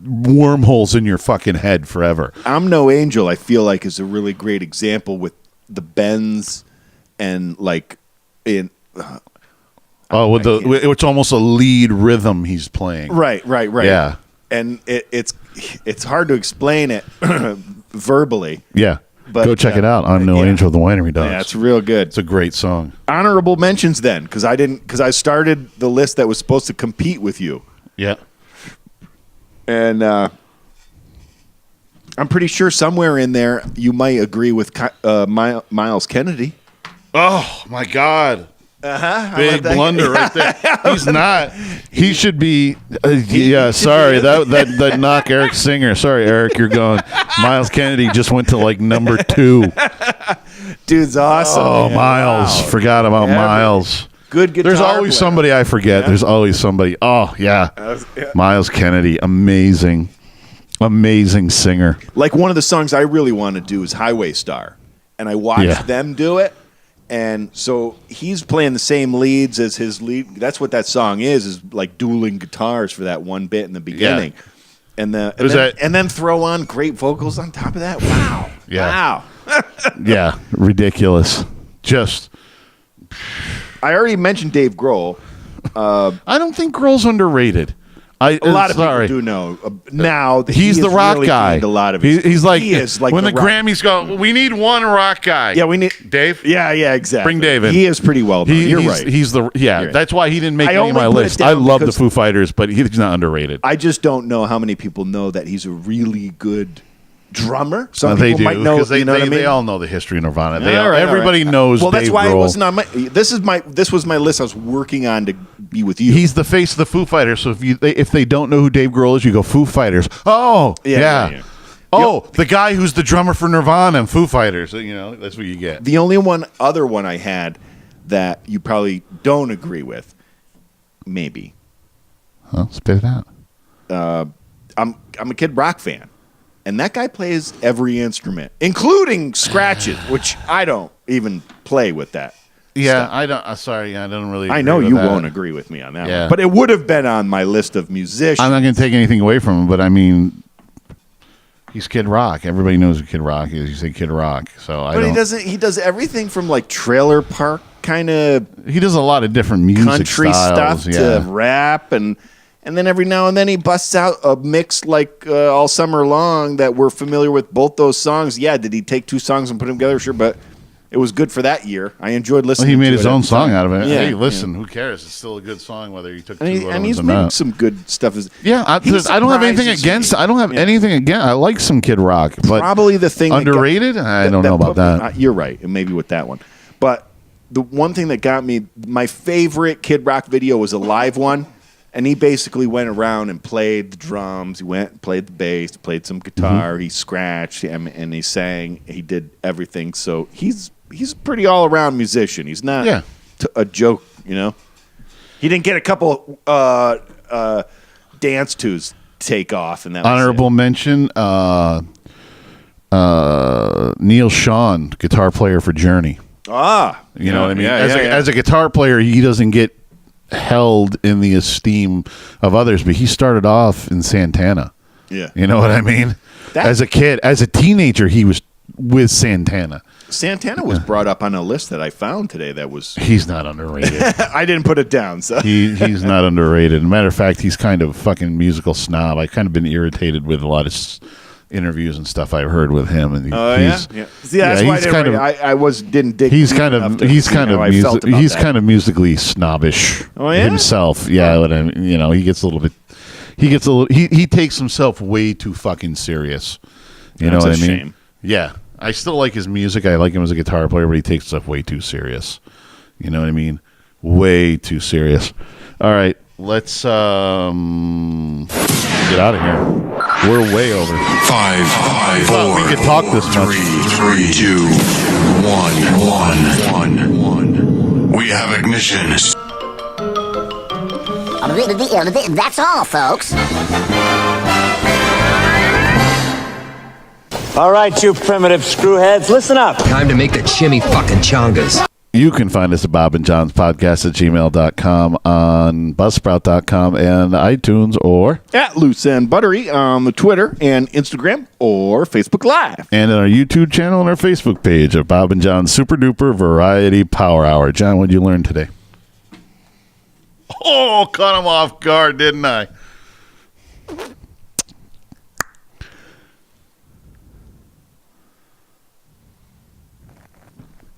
wormholes in your fucking head forever. I'm No Angel, I feel like, is a really great example with the bends and like in. It's almost a lead rhythm he's playing. Right. Yeah. And it's hard to explain it verbally. Yeah. But, go check it out on No Angel of the Winery Dogs. Yeah, it's real good. It's a great song. Honorable mentions then, because I started the list that was supposed to compete with you. Yeah. And I'm pretty sure somewhere in there you might agree with Miles Kennedy. Oh my God. Big that? blunder right there. He's not. He should be. Sorry, that knock Eric Singer. Sorry, Eric, you're going. Miles Kennedy just went to like number 2. Dude's awesome. Oh, man. Miles. Wow. Forgot about Miles. Good guitar. There's always somebody I forget. Yeah. There's always somebody. Oh yeah. Miles Kennedy, amazing singer. Like one of the songs I really want to do is Highway Star, and I watched them do it. And so he's playing the same leads as his lead. That's what that song is like dueling guitars for that one bit in the beginning. Yeah. And then throw on great vocals on top of that. Wow. Yeah. Wow. Yeah. Ridiculous. Just. I already mentioned Dave Grohl. I don't think Grohl's underrated. A lot of people do know now. That he's the rock really guy. A lot of he's like, he is like when the rock. Grammys go, we need one rock guy. Yeah, we need Dave. Yeah, exactly. Bring Dave in. He is pretty well known. You're right. He's the right. That's why he didn't make any of my list. I love the Foo Fighters, but he's not underrated. I just don't know how many people know that he's a really good drummer. Some they people do might know. because they all know the history of Nirvana. Everybody knows. Well, that's Dave why Grohl. it wasn't on my. This was my list. I was working on to be with you. He's the face of the Foo Fighters. So if they don't know who Dave Grohl is, you go Foo Fighters. Oh yeah. Oh, the guy who's the drummer for Nirvana and Foo Fighters. That's what you get. The only other one I had that you probably don't agree with, maybe. Well, spit it out. I'm a Kid Rock fan. And that guy plays every instrument, including scratches, which I don't even play with that. Yeah, stuff. I don't. Sorry, I don't really. I know agree you with that. won't agree with me on that one, but it would have been on my list of musicians. I'm not going to take anything away from him, but I mean, he's Kid Rock. Everybody knows who Kid Rock is. You say Kid Rock, so I. But he doesn't. He does everything from like trailer park kind of. He does a lot of different music country styles, stuff to rap and then every now and then he busts out a mix like All Summer Long that we're familiar with both those songs. Yeah, did he take 2 songs and put them together? Sure, but it was good for that year. I enjoyed listening to it. He made his own song out of it. Yeah, hey, listen, who cares? It's still a good song whether he took 2 other and he's ones or made not. some good stuff. I don't have anything against. I don't have anything against. I like some Kid Rock, but probably the thing underrated. I don't know about that. You're right, and maybe with that one, but the one thing that got me, my favorite Kid Rock video was a live one. And he basically went around and played the drums. He went and played the bass, played some guitar. He scratched and he sang. He did everything. So he's a pretty all around musician. He's not a joke, He didn't get a couple dance twos take off, and that honorable mention. Neil Schon, guitar player for Journey. You know what I mean? As a guitar player, he doesn't get held in the esteem of others, but he started off in Santana. Yeah. You know what I mean? That- As a kid, as a teenager, he was with Santana. Santana was brought up on a list that I found today that was... He's not underrated. I didn't put it down, so... He's not underrated. Matter of fact, he's kind of fucking musical snob. I kind of been irritated with a lot of interviews and stuff I've heard with him. And yeah. See, that's why I didn't dig. He's kind of musically snobbish. Oh, yeah? Himself. Yeah, but, he gets a little bit. He takes himself way too fucking serious. You know what I mean? Shame. Yeah, I still like his music. I like him as a guitar player, but he takes himself way too serious. You know what I mean? Way too serious. All right, let's get out of here. We're way over. 5, 4, we could talk this much. 3, 2, 1. We have ignition. That's all, folks. All right, you primitive screwheads, listen up. Time to make the chimmy fucking chongas. You can find us at Bob and John's Podcast at gmail.com, on Buzzsprout.com, and iTunes, or at Loose and Buttery on the Twitter and Instagram or Facebook Live. And on our YouTube channel and our Facebook page of Bob and John's Super Duper Variety Power Hour. John, what did you learn today? Oh, caught him off guard, didn't I?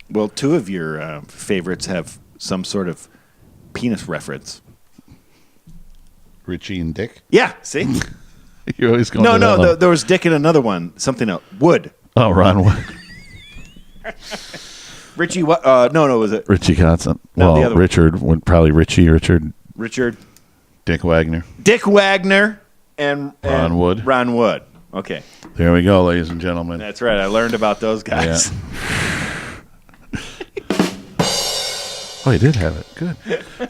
Well, two of your favorites have some sort of penis reference. Richie and Dick? Yeah, see? You're always going No, there was Dick in another one. Something else. Wood. Oh, Ron Wood. Richie, what? No, was it? Richie Kotzen. No, the well, other Richard, probably Richard. Dick Wagner. Dick Wagner and Ron Wood. Ron Wood. Okay. There we go, ladies and gentlemen. That's right. I learned about those guys. Yeah. Oh, I did have it. Good.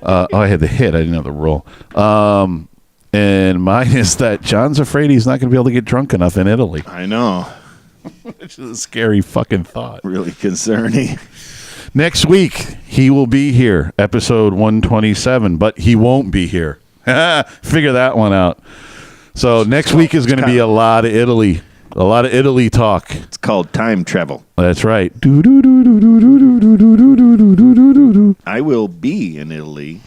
I had the hit. I didn't have the roll. And mine is that John's afraid he's not going to be able to get drunk enough in Italy. I know. Which is a scary fucking thought. Really concerning. Next week, he will be here, episode 127, but he won't be here. Figure that one out. So next week is going to be a lot of Italy. A lot of Italy talk. It's called time travel. That's right. I will be in Italy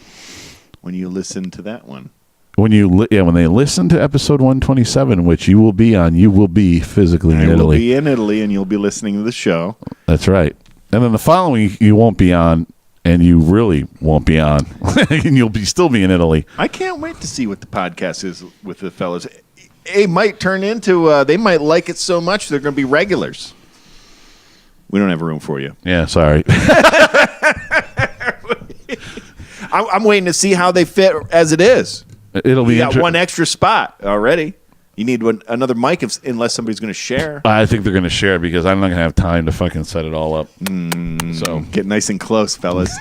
when you listen to that one. When they listen to episode 127, which you will be on, you will be physically in Italy. I will be in Italy, and you'll be listening to the show. That's right. And then the following you won't be on, and you really won't be on, and you'll still be in Italy. I can't wait to see what the podcast is with the fellas. It might turn into, they might like it so much they're going to be regulars. We don't have room for you. Yeah, sorry. I'm waiting to see how they fit as it is. It'll be got one extra spot already. You need another mic unless somebody's going to share. I think they're going to share because I'm not going to have time to fucking set it all up. So get nice and close, fellas.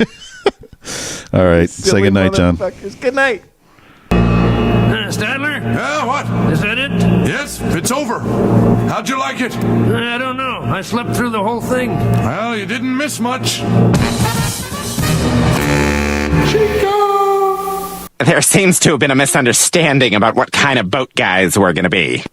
All right. Say good night, John. Good night. Stadler? Yeah, what? Is that it? Yes, it's over. How'd you like it? I don't know. I slept through the whole thing. Well, you didn't miss much. There seems to have been a misunderstanding about what kind of boat guys we're going to be.